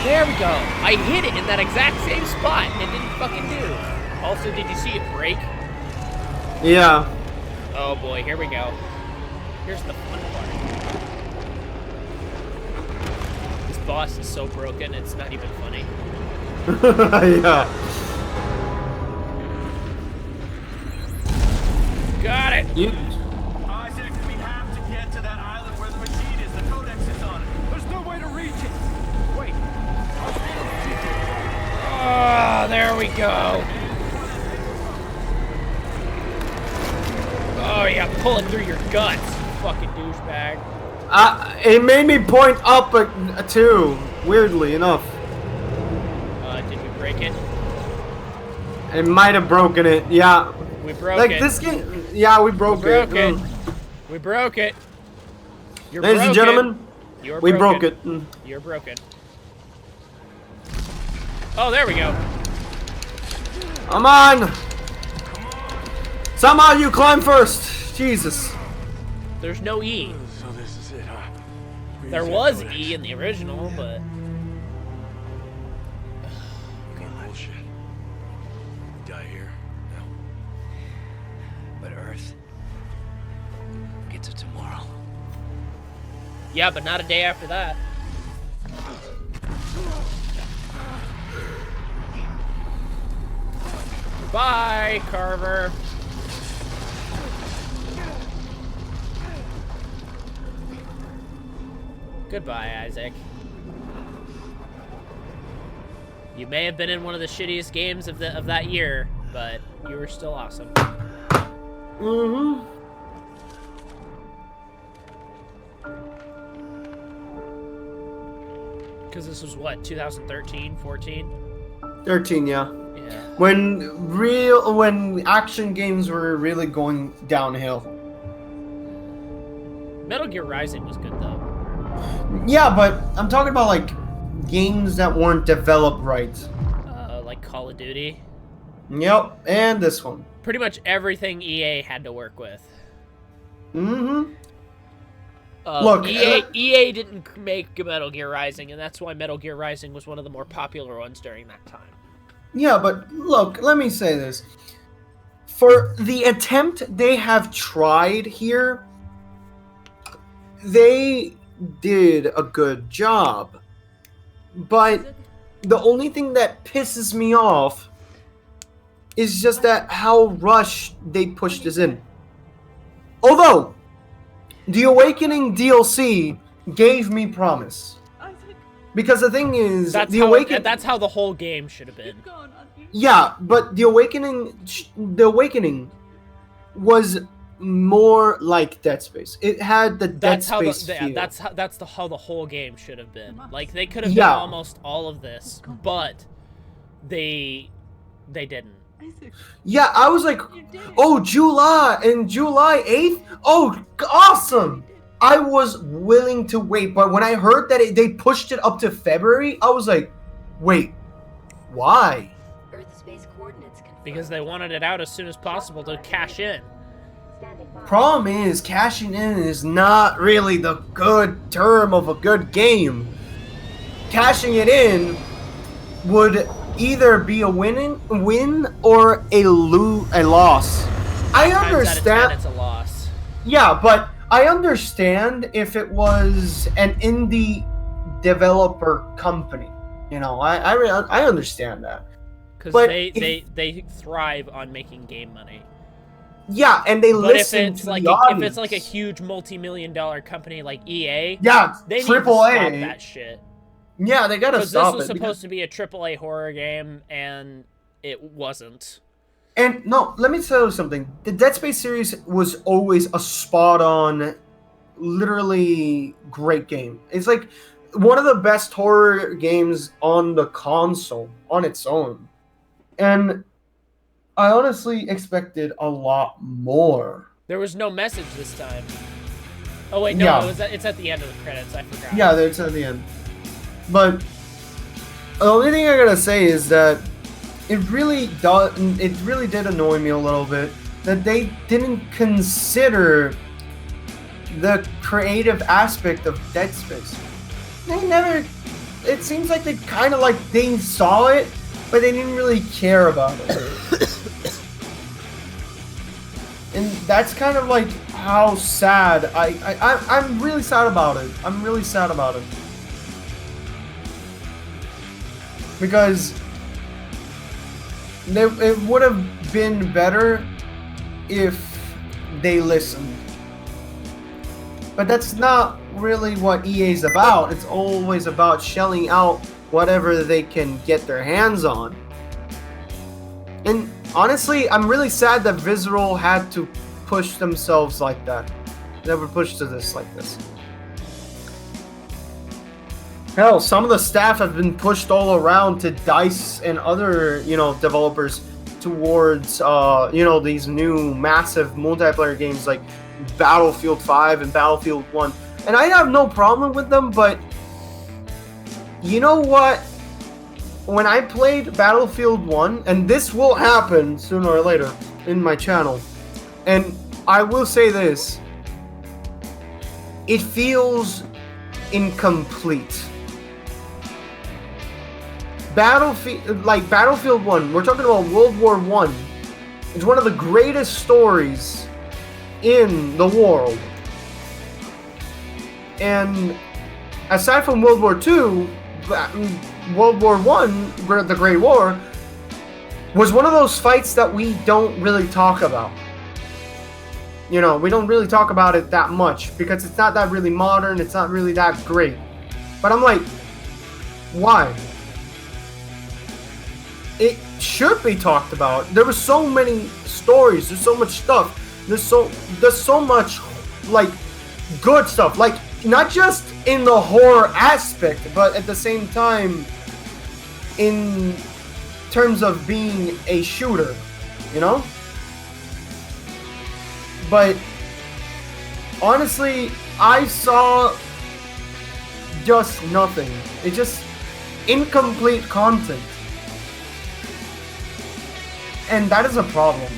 There we go. I hit it in that exact same spot and it didn't fucking do. Also, did you see it break? Yeah. Oh boy, here we go. Here's the fun part. This boss is so broken, it's not even funny. Yeah. Got it! You. Isaac, we have to get to that island where the machine is. The codex is on it. There's no way to reach it. Wait. Oh, there we go. Oh yeah, pull it through your guts, you fucking douchebag. It made me point up too. Weirdly enough, Did we break it? it might have broken it. Yeah. We broke Like it. this game. Yeah, we broke, We broke it. it. We broke it. You're Ladies and broken. gentlemen, You're We broken. broke it. Mm. You're broken. Oh, there we go. Come on! Somehow you climb first! Jesus. There's no E. So this is it, huh? There was E in the original, but... Okay, bullshit. We die here. No. But Earth gets it tomorrow. Yeah, but not a day after that. Bye, Carver. Goodbye, Isaac. You may have been in one of the shittiest games of that year, but you were still awesome. Mm-hmm. Because this was what, 2013, 14? 13, yeah. Yeah. When action games were really going downhill. Metal Gear Rising was good though. Yeah, but I'm talking about like games that weren't developed right. Like Call of Duty. Yep, and this one. Pretty much everything EA had to work with. Mm-hmm. Look, EA didn't make Metal Gear Rising, and that's why Metal Gear Rising was one of the more popular ones during that time. Yeah, but look, let me say this. For the attempt they have tried here, they did a good job. But the only thing that pisses me off is just that how rushed they pushed this in. Although, the Awakening DLC gave me promise. Because the thing is, That's how the whole game should have been. Yeah, but the Awakening was more like Dead Space. It had the Dead Space feel. That's how the whole game should have been. Like they could have Yeah. done almost all of this, but they didn't. Yeah, I was like, oh, July 8th? Oh, awesome! I was willing to wait, but when I heard that they pushed it up to February, I was like, wait, why? Earth space coordinates confirmed. Because they wanted it out as soon as possible to cash in. Problem is, cashing in is not really the good term of a good game. Cashing it in would either be a win or a loss. I Times out of 10, understand. it's a loss. Yeah, but I understand if it was an indie developer company. You know, I understand that. Because But they thrive on making game money. Yeah, and they But listen to if the audience. it's like a huge multi-million-dollar company like EA, Yeah, they need triple to stop A. that shit. Yeah, they gotta Because stop this was it. supposed to be a AAA horror game, and it wasn't. And no, let me tell you something. The Dead Space series was always a spot-on, literally great game. It's like one of the best horror games on the console on its own. And I honestly expected a lot more. There was no message this time. Oh wait, no, Yeah. it's at the end of the credits. I forgot. Yeah, it's at the end. But the only thing I gotta say is that it really did annoy me a little bit that they didn't consider the creative aspect of Dead Space. They never. It seems like they kind of like they saw it, but they didn't really care about it. And that's kind of like how sad I'm really sad about it. I'm really sad about it. Because it would have been better if they listened. But that's not really what EA's about. It's always about shelling out whatever they can get their hands on. And honestly, I'm really sad that Visceral had to push themselves like that. They were pushed to this like this. Hell, some of the staff have been pushed all around to DICE and other, developers towards, these new massive multiplayer games like Battlefield 5 and Battlefield 1. And I have no problem with them, but you know what? When I played Battlefield 1, and this will happen sooner or later in my channel, and I will say this, it feels incomplete. Battlefield 1, we're talking about World War 1. It's one of the greatest stories in the world. And aside from World War 2, World War 1, the Great War, was one of those fights that we don't really talk about. You know, we don't really talk about it that much because it's not that really modern, it's not really that great. But I'm like, why? It should be talked about. There were so many stories, there's so much stuff, there's so much, like, good stuff, like, not just in the horror aspect, but at the same time in terms of being a shooter, you know? But honestly, I saw just nothing. It's just incomplete content. And that is a problem.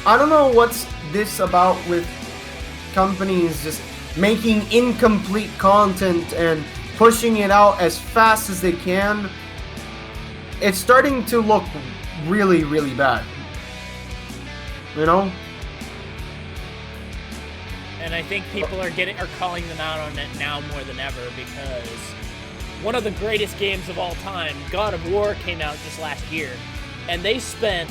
I don't know what's this about with companies just making incomplete content and pushing it out as fast as they can. It's starting to look really, really bad. You know? And I think people are calling them out on it now more than ever, because one of the greatest games of all time, God of War, came out just last year, and they spent,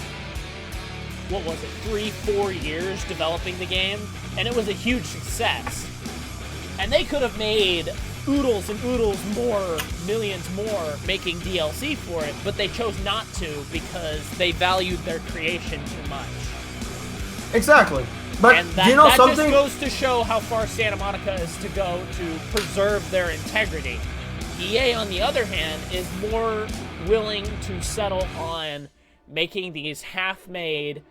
what was it, 3-4 years developing the game, and it was a huge success. And they could have made oodles and oodles more, millions more, making DLC for it, but they chose not to because they valued their creation too much. Exactly. But and that, you know that something? just goes to show how far Santa Monica is to go to preserve their integrity. EA, on the other hand, is more willing to settle on making these half-made,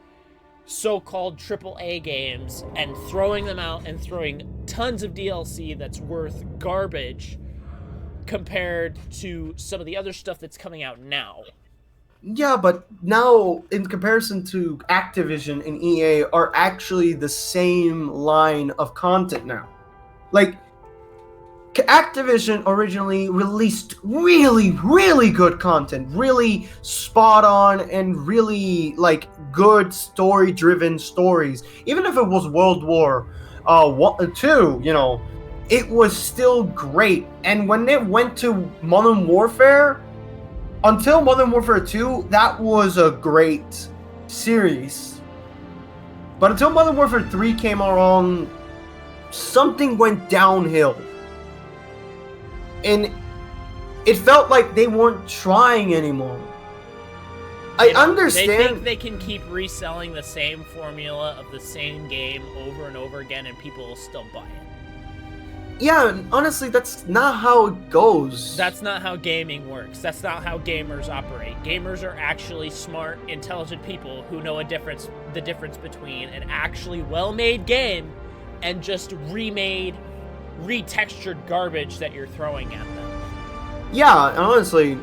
so-called AAA games and throwing them out and throwing tons of DLC that's worth garbage compared to some of the other stuff that's coming out now. Yeah, but now, in comparison to Activision and EA, are actually the same line of content now. Like, Activision originally released really, really good content, really spot on and really, like, good story-driven stories. Even if it was World War II, you know, it was still great. And when it went to Modern Warfare, until Modern Warfare 2, that was a great series. But until Modern Warfare 3 came along, something went downhill. And it felt like they weren't trying anymore. I understand. They think they can keep reselling the same formula of the same game over and over again and people will still buy it. Yeah, honestly, that's not how it goes. That's not how gaming works. That's not how gamers operate. Gamers are actually smart, intelligent people who know the difference between an actually well-made game and just remade, retextured garbage that you're throwing at them. Yeah, honestly.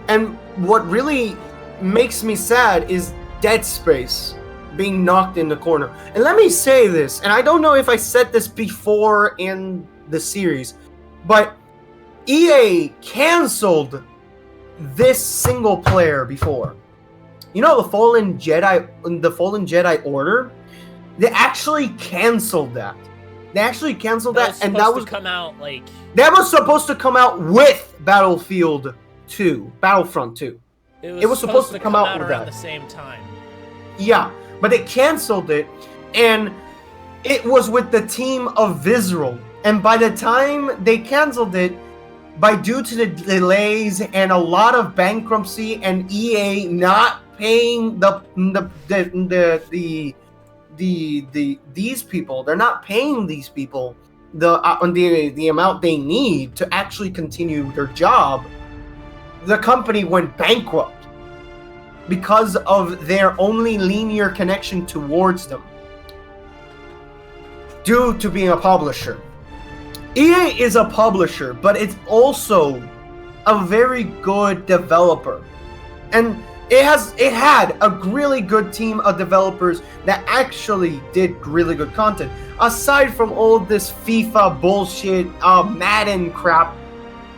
And what really makes me sad is Dead Space being knocked in the corner. And let me say this, and I don't know if I said this before in the series, but EA canceled this single player before. You know, the Fallen Jedi Order? They actually canceled that. They actually canceled that, and that was come out like that was supposed to come out with Battlefront 2. It was supposed to come out with around that. the same time. Yeah, but they canceled it, and it was with the team of Visceral. And by the time they canceled it, due to the delays and a lot of bankruptcy and EA not paying these people, they're not paying these people the amount they need to actually continue their job. The company went bankrupt because of their only linear connection towards them. due to being a publisher. EA is a publisher, but it's also a very good developer. And it had a really good team of developers that actually did really good content. Aside from all this FIFA bullshit, Madden crap,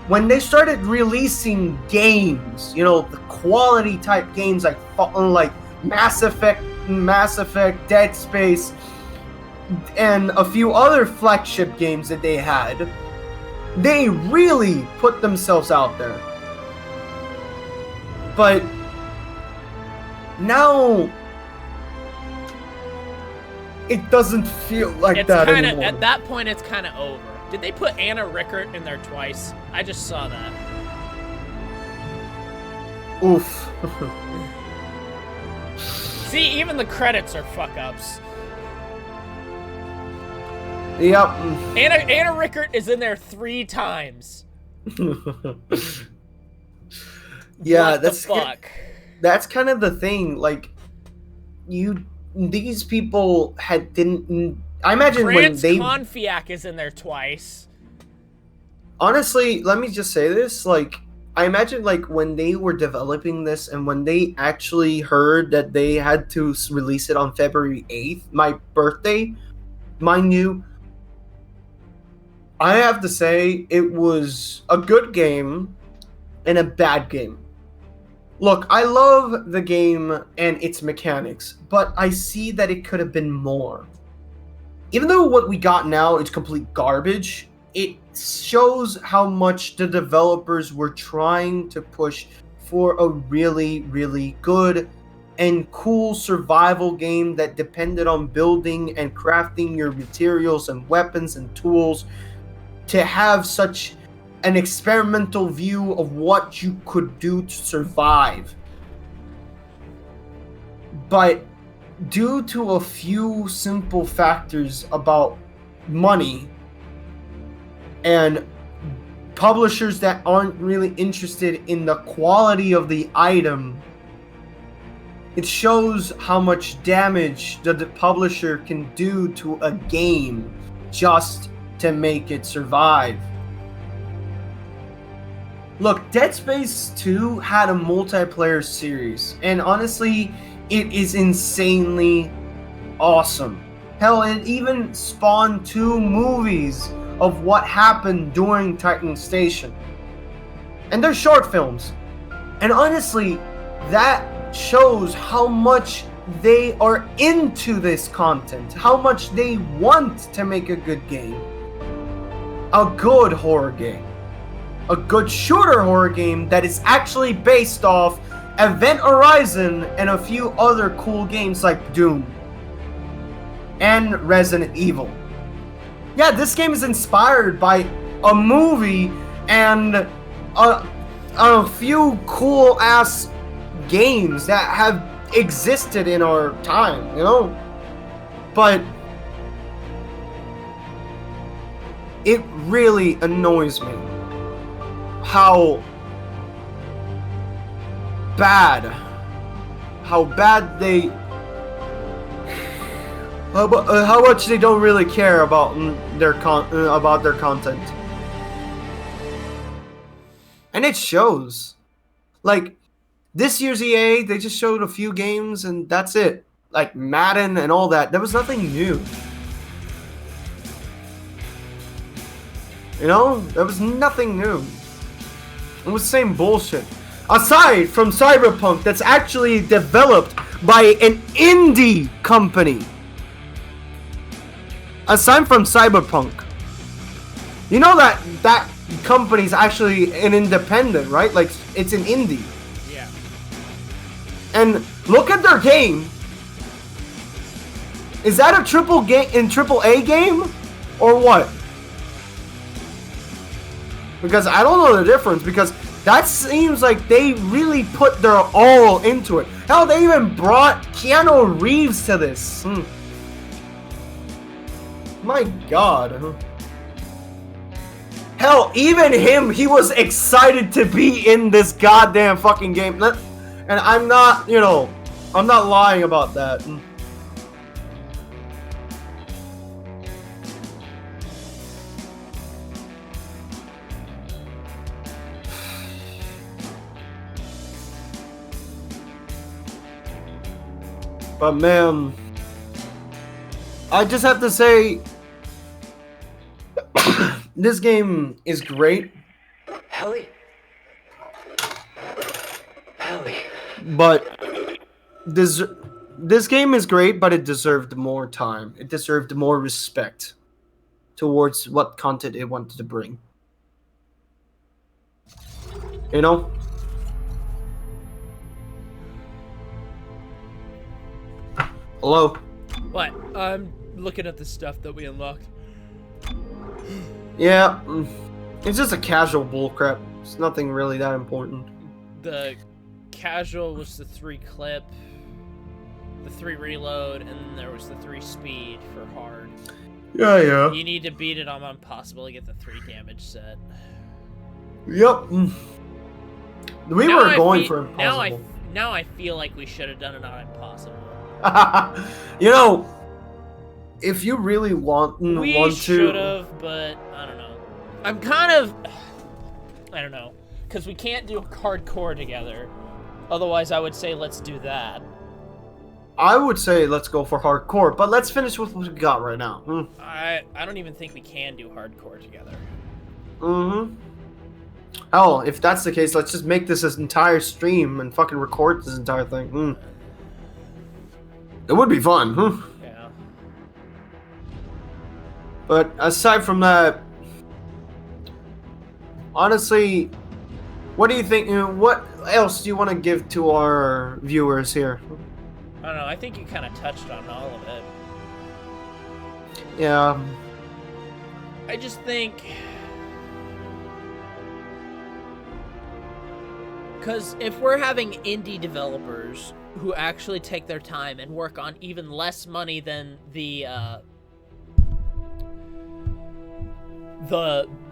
when they started releasing games, you know, the quality type games like Mass Effect, Dead Space, and a few other flagship games that they had, they really put themselves out there. But now it doesn't feel like that anymore. At that point, it's kind of over. Did they put Anna Rickert in there twice? I just saw that. Oof. See, even the credits are fuck-ups. Yep. Anna Rickert is in there 3 times. Yeah, what the fuck? That's kind of the thing. Like, these people didn't. I imagine when they. Confiac is in there twice. Honestly, let me just say this. Like, I imagine like when they were developing this and when they actually heard that they had to release it on February 8th, my birthday, mind you. I have to say it was a good game and a bad game. Look, I love the game and its mechanics, but I see that it could have been more. Even though what we got now is complete garbage, it shows how much the developers were trying to push for a really, really good and cool survival game that depended on building and crafting your materials and weapons and tools to have such an experimental view of what you could do to survive. But due to a few simple factors about money and publishers that aren't really interested in the quality of the item, it shows how much damage the publisher can do to a game just to make it survive. Look, Dead Space 2 had a multiplayer series, and honestly, it is insanely awesome. Hell, it even spawned 2 movies of what happened during Titan Station. And they're short films. And honestly, that shows how much they are into this content, how much they want to make a good game. A good horror game. A good shooter horror game that is actually based off Event Horizon and a few other cool games like Doom and Resident Evil. Yeah, this game is inspired by a movie and a few cool ass games that have existed in our time, you know? But it really annoys me how bad they how much they don't really care about their content, and it shows. Like this year's EA, they just showed a few games and that's it. Like Madden and all that. There was nothing new. You know, there was nothing new. It was the same bullshit. Aside from Cyberpunk, that's actually developed by an indie company. Aside from Cyberpunk, you know that company's actually an independent, right? Like it's an indie. Yeah. And look at their game. Is that a triple A game, or what? Because I don't know the difference, because that seems like they really put their all into it. Hell, they even brought Keanu Reeves to this. My God. Hell, even him, he was excited to be in this goddamn fucking game. And I'm not, I'm not lying about that. But man, I just have to say, this game is great. Ellie? Ellie. But this game is great, but it deserved more time. It deserved more respect towards what content it wanted to bring. You know? Hello? What? I'm looking at the stuff that we unlocked. Yeah, it's just a casual bullcrap. It's nothing really that important. The casual was the 3 clip, the 3 reload, and then there was the 3 speed for hard. Yeah. You need to beat it on impossible to get the 3 damage set. Yep. We Now were going fe- for impossible. Now I feel like we should have done it on impossible. You know, if you really want We to, should have, but I don't know. I'm kind of, I don't know, because we can't do hardcore together. Otherwise, I would say let's do that. I would say let's go for hardcore, but let's finish with what we got right now. I don't even think we can do hardcore together. Hell, if that's the case, let's just make this entire stream and fucking record this entire thing. It would be fun. Yeah. But aside from that, honestly, what do you think? What else do you want to give to our viewers here? I don't know. I think you kind of touched on all of it. Yeah. I just think, because if we're having indie developers who actually take their time and work on even less money than the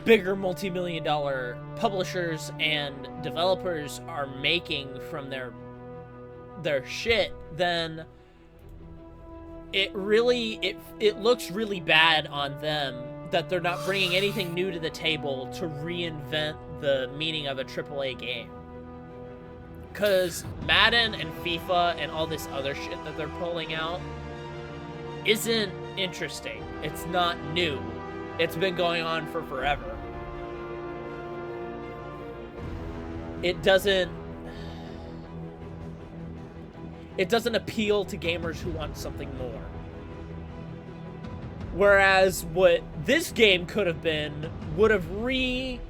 bigger multi-million-dollar publishers and developers are making from their shit, then it looks really bad on them that they're not bringing anything new to the table to reinvent the meaning of a AAA game. Because Madden and FIFA and all this other shit that they're pulling out isn't interesting. It's not new. It's been going on for forever. It doesn't appeal to gamers who want something more. Whereas what this game could have been would have reinvigorated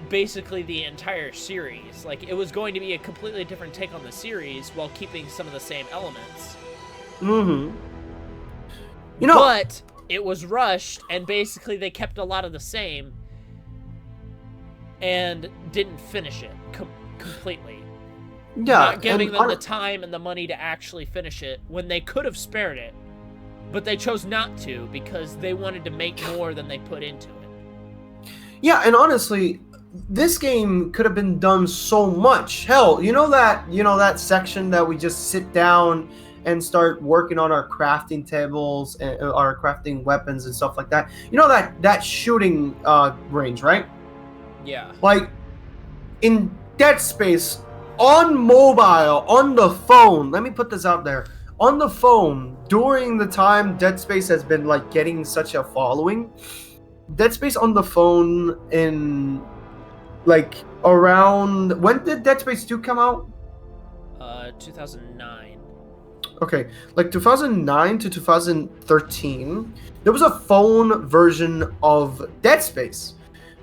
basically the entire series. Like, it was going to be a completely different take on the series while keeping some of the same elements. You know, but it was rushed, and basically they kept a lot of the same and didn't finish it completely. yeah, Not giving and them the time and the money to actually finish it when they could have spared it. But they chose not to because they wanted to make more than they put into it. Yeah, and honestly, this game could have been done so much. Hell, you know that section that we just sit down and start working on our crafting tables and our crafting weapons and stuff like that. You know that shooting range, right? Yeah. Like in Dead Space, on mobile, on the phone. Let me put this out there. On the phone, during the time Dead Space has been like getting such a following, Dead Space on the phone in like around, when did Dead Space 2 come out? 2009. Okay, like 2009 to 2013, there was a phone version of Dead Space,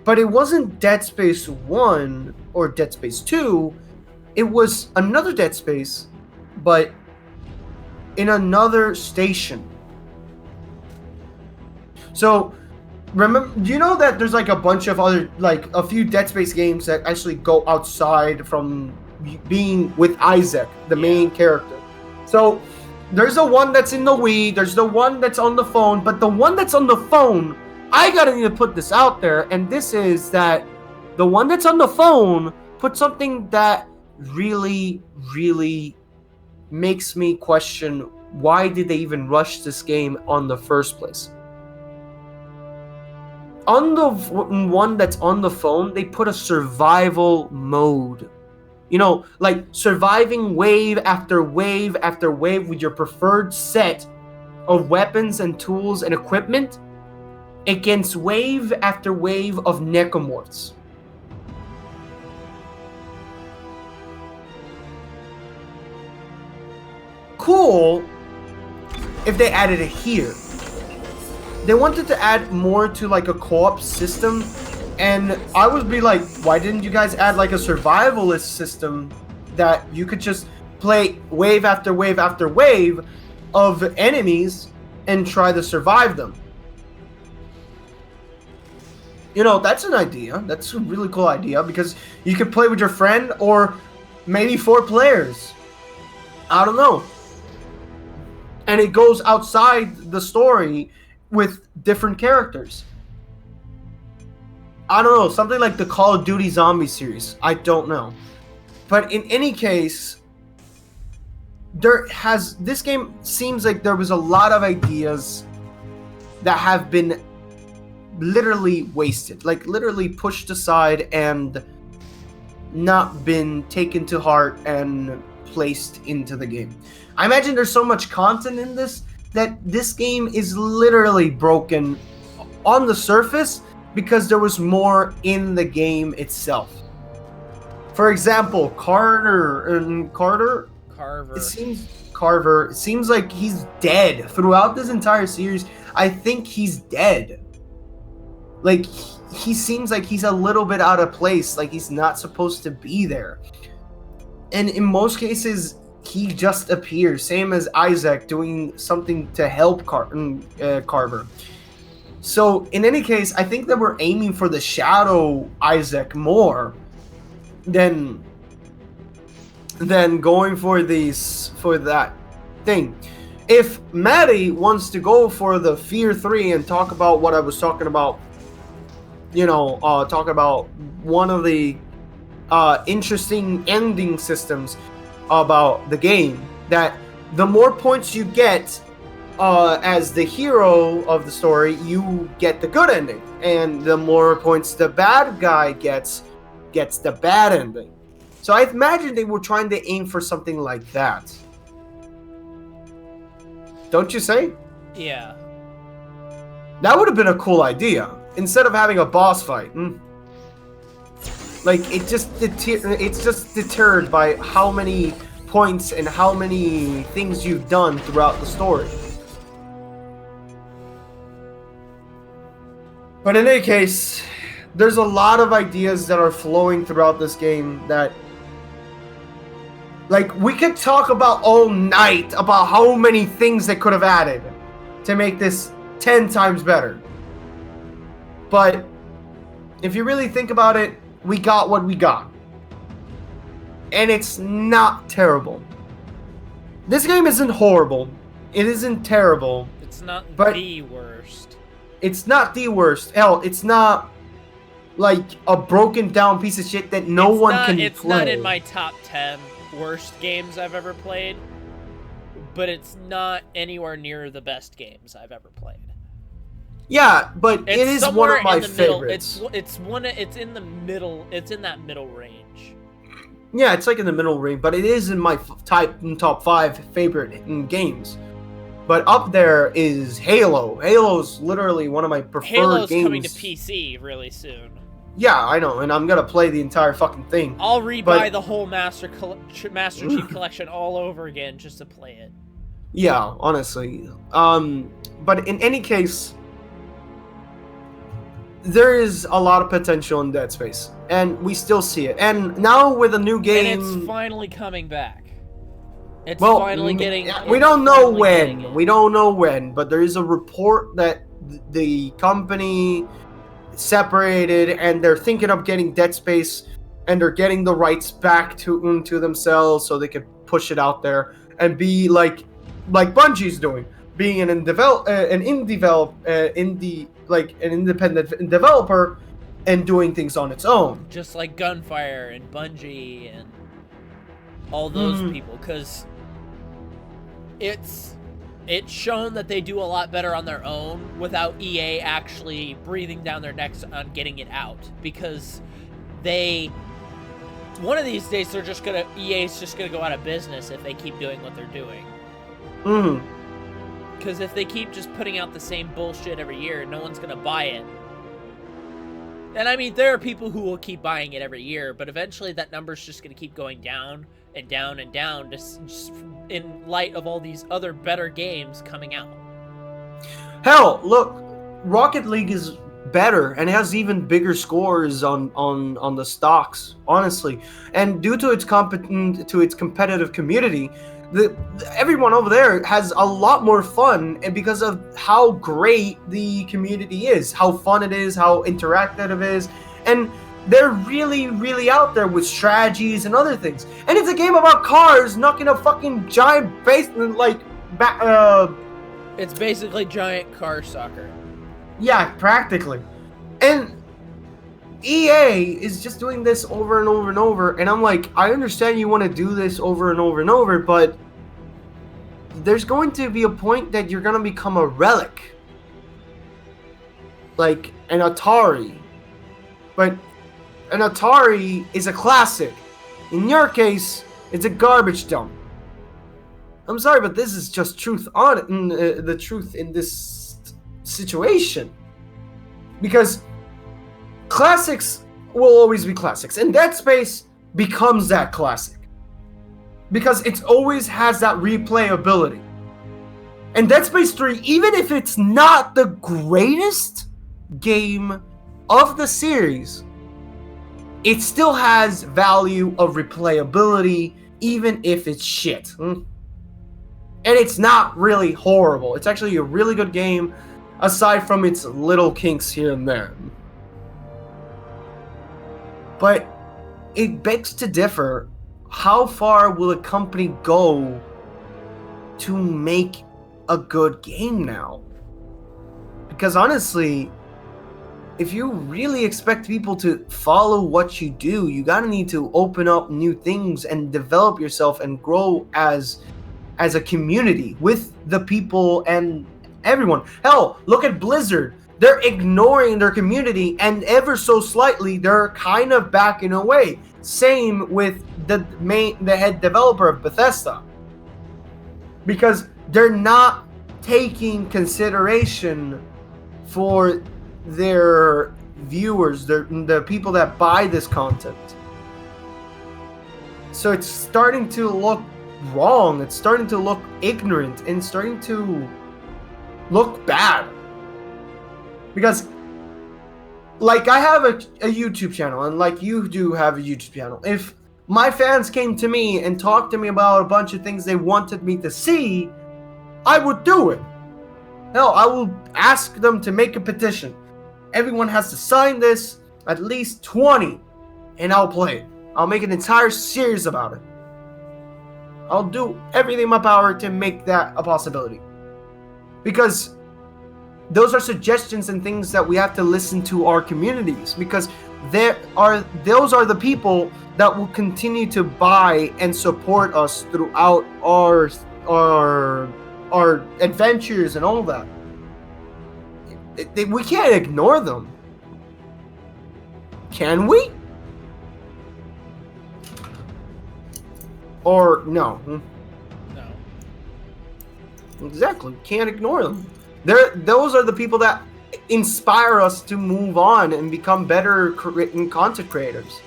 but it wasn't Dead Space 1 or Dead Space 2. It was another Dead Space, but in another station. So, remember, do you know that there's like a bunch of other, like a few Dead Space games that actually go outside from being with Isaac, the main character? So, there's the one that's in the Wii, there's the one that's on the phone, but the one that's on the phone, I gotta need to put this out there, and this is that the one that's on the phone put something that really, really makes me question, why did they even rush this game on the first place? On the one that's on the phone, they put a survival mode You know, like surviving wave after wave after wave with your preferred set of weapons and tools and equipment against wave after wave of necromorphs. Cool if they added it here. They wanted to add more to like a co-op system, and I would be like, why didn't you guys add like a survivalist system that you could just play wave after wave after wave of enemies and try to survive them? You know, that's an idea. That's a really cool idea, because you could play with your friend or maybe 4 players. I don't know. And it goes outside the story with different characters. I don't know, something like the Call of Duty Zombie series. I don't know. But in any case, this game seems like there was a lot of ideas that have been literally wasted, like literally pushed aside and not been taken to heart and placed into the game. I imagine there's so much content in this that this game is literally broken on the surface because there was more in the game itself. For example, Carver. It seems like he's dead throughout this entire series. I think he's dead. Like, he seems like he's a little bit out of place, like he's not supposed to be there. And in most cases, he just appears, same as Isaac doing something to help Carver. So, in any case, I think that we're aiming for the shadow Isaac more than going for that thing. If Maddie wants to go for the Fear 3 and talk about what I was talking about, talk about one of the interesting ending systems about the game, that the more points you get as the hero of the story, you get the good ending, and the more points the bad guy gets the bad ending. So I imagine they were trying to aim for something like that. Don't you say? Yeah. That would have been a cool idea, instead of having a boss fight. Like, it's just deterred by how many points and how many things you've done throughout the story. But in any case, there's a lot of ideas that are flowing throughout this game that, like, we could talk about all night about how many things they could have added to make this 10 times better. But if you really think about it, we got what we got. And it's not terrible. This game isn't horrible. It isn't terrible. It's not the worst. It's not the worst. Hell, it's not like a broken down piece of shit that no one can play. It's not in my top 10 worst games I've ever played, but it's not anywhere near the best games I've ever played. Yeah, but it is one of my favorites. It's in the middle. It's in that middle range. Yeah, it's like in the middle range, but it is in my top 5 favorite games. But up there is Halo. Halo's literally one of my preferred Halo's games. Coming to PC really soon. Yeah, I know, and I'm gonna play the entire fucking thing. I'll rebuy the whole Master Chief Collection all over again just to play it. Yeah, honestly. But in any case, there is a lot of potential in Dead Space, and we still see it. And now with a new game, and it's finally coming back. It's finally getting. We don't know when. We don't know when, but there is a report that the company separated, and they're thinking of getting Dead Space, and they're getting the rights back to themselves so they can push it out there and be like Bungie's doing, being an independent developer and doing things on its own. Just like Gunfire and Bungie and all those people, because it's shown that they do a lot better on their own without EA actually breathing down their necks on getting it out, because they one of these days EA's just gonna go out of business if they keep doing what they're doing. Because if they keep just putting out the same bullshit every year, no one's gonna buy it. And I mean, there are people who will keep buying it every year, but eventually that number's just gonna keep going down and down and down, just in light of all these other better games coming out. Hell, look, Rocket League is better and has even bigger scores on the stocks, honestly. And due to its competitive community, everyone over there has a lot more fun, and because of how great the community is, how fun it is, how interactive it is, and they're really, really out there with strategies and other things. And it's a game about cars knocking a fucking giant basement It's basically giant car soccer. Yeah, practically. And EA is just doing this over and over and over, and I'm like, I understand you want to do this over and over and over, but there's going to be a point that you're going to become a relic. Like an Atari. But an Atari is a classic. In your case, it's a garbage dump. I'm sorry, but this is just truth on the truth in this situation. Because classics will always be classics, and Dead Space becomes that classic. Because it always has that replayability. And Dead Space 3, even if it's not the greatest game of the series, it still has value of replayability, even if it's shit. And it's not really horrible. It's actually a really good game, aside from its little kinks here and there. But it begs to differ. How far will a company go to make a good game now? Because honestly, if you really expect people to follow what you do, you gotta need to open up new things and develop yourself and grow as a community with the people and everyone. Hell, look at Blizzard. They're ignoring their community, and ever so slightly, they're kind of backing away. Same with the head developer of Bethesda. Because they're not taking consideration for their viewers, the people that buy this content. So it's starting to look wrong, it's starting to look ignorant, and starting to look bad. Because, like, I have a YouTube channel, and like you do have a YouTube channel. If my fans came to me and talked to me about a bunch of things they wanted me to see, I would do it. Hell, I will ask them to make a petition. Everyone has to sign this, at least 20, and I'll play it. I'll make an entire series about it. I'll do everything in my power to make that a possibility. Because those are suggestions and things that we have to listen to our communities, because those are the people that will continue to buy and support us throughout our adventures and all that. We can't ignore them. Can we? Or no? No. Exactly. We can't ignore them. Those are the people that inspire us to move on and become better content creators.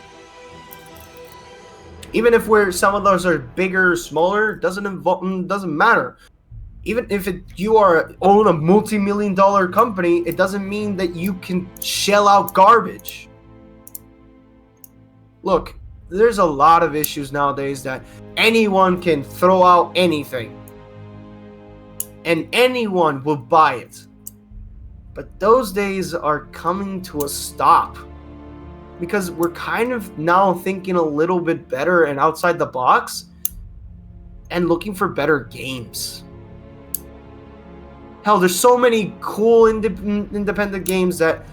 Even if some of those are bigger, smaller, doesn't matter. Even if you own a multi-million-dollar company, it doesn't mean that you can shell out garbage. Look, there's a lot of issues nowadays that anyone can throw out anything. And anyone will buy it. But those days are coming to a stop. Because we're kind of now thinking a little bit better and outside the box. And looking for better games. Hell, there's so many cool independent games that,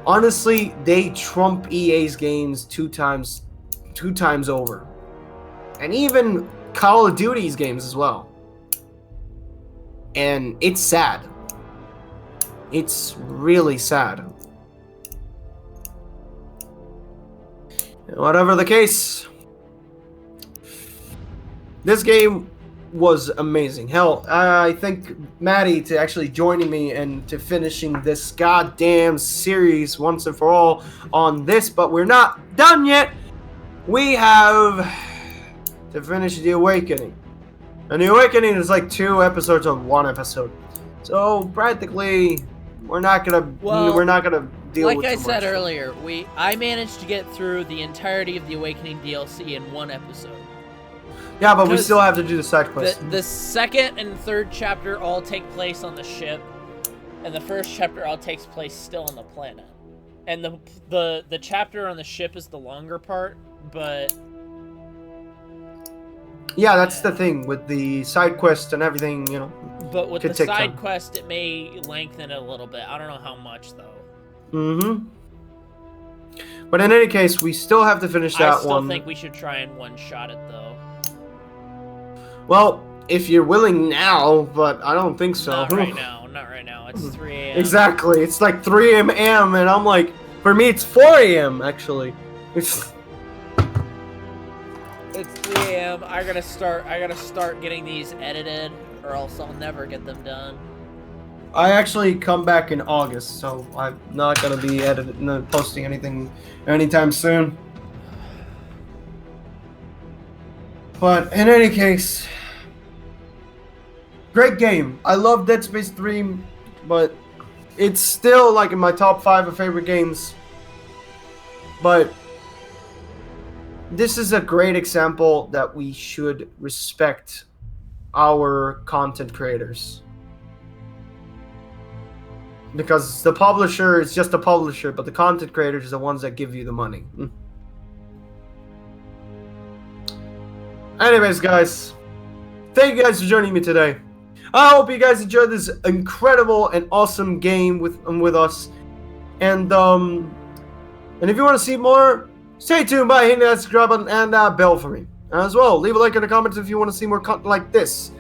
honestly, they trump EA's games two times over. And even Call of Duty's games as well. And it's sad. It's really sad. Whatever the case, this game was amazing. Hell, I thank Maddie to actually joining me and to finishing this goddamn series once and for all on this, but we're not done yet. We have to finish The Awakening. And The Awakening is like 2 episodes of 1 episode. So practically we're not gonna deal with like I too said much. earlier, I managed to get through the entirety of the Awakening DLC in 1 episode. Yeah, but we Because still have to do the side quest. The second and third chapter all take place on the ship, and the first chapter all takes place still on the planet. And the chapter on the ship is the longer part, but Yeah, that's the thing with the side quest and everything, you know. But with could the take side time. quest, it may lengthen it a little bit. I don't know how much, though. Mm-hmm. But in any case, we still have to finish that I still one. think we should try and one-shot it, though. Well, if you're willing now, but I don't think so. Not right now. Not right now. It's 3 a.m. Exactly. It's like 3 a.m. and I'm like, for me, it's 4 a.m. actually. It's 3 a.m. I gotta start getting these edited, or else I'll never get them done. I actually come back in August, so I'm not gonna be posting anything anytime soon. But in any case, great game. I love Dead Space 3, but it's still like in my top 5 of favorite games. But this is a great example that we should respect our content creators. Because the publisher is just a publisher, but the content creators are the ones that give you the money. Anyways, guys, thank you guys for joining me today. I hope you guys enjoyed this incredible and awesome game with us. And if you want to see more, stay tuned by hitting that subscribe button and that bell for me. As well, leave a like in the comments if you want to see more content like this.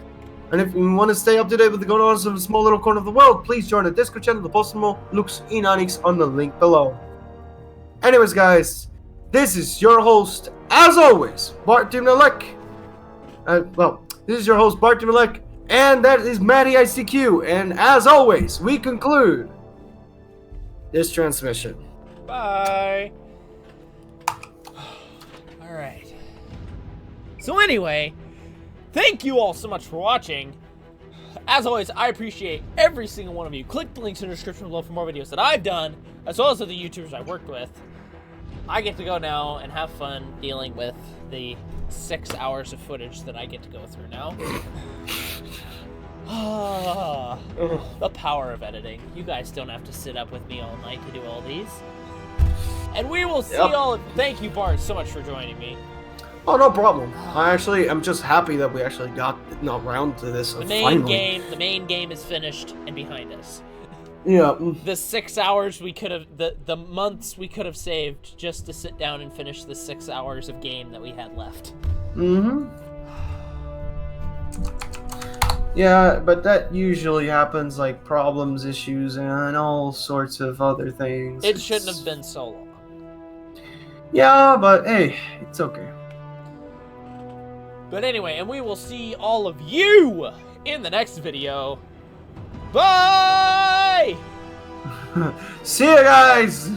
And if you want to stay up to date with the going on in a small little corner of the world, please join the Discord channel, the Postmo Lux Inanix on the link below. Anyways, guys, this is your host, as always, Bartium Alec. This is your host, Bartium Alec, and that is Maddie ICQ. And as always, we conclude this transmission. Bye. All right. So anyway, thank you all so much for watching. As always, I appreciate every single one of you. Click the links in the description below for more videos that I've done, as well as other YouTubers I've worked with. I get to go now and have fun dealing with the 6 hours of footage that I get to go through now. The power of editing. You guys don't have to sit up with me all night to do all these. And we will see all of... Thank you, Bart, so much for joining me. Oh, no problem. I'm just happy that we actually got around to this. The main game is finished and behind us. Yeah. The 6 hours we could have, the months we could have saved just to sit down and finish the 6 hours of game that we had left. Yeah, but that usually happens, like problems, issues, and all sorts of other things. It shouldn't have been so long. Yeah, but hey, it's okay. But anyway, and we will see all of you in the next video. Bye! See you guys!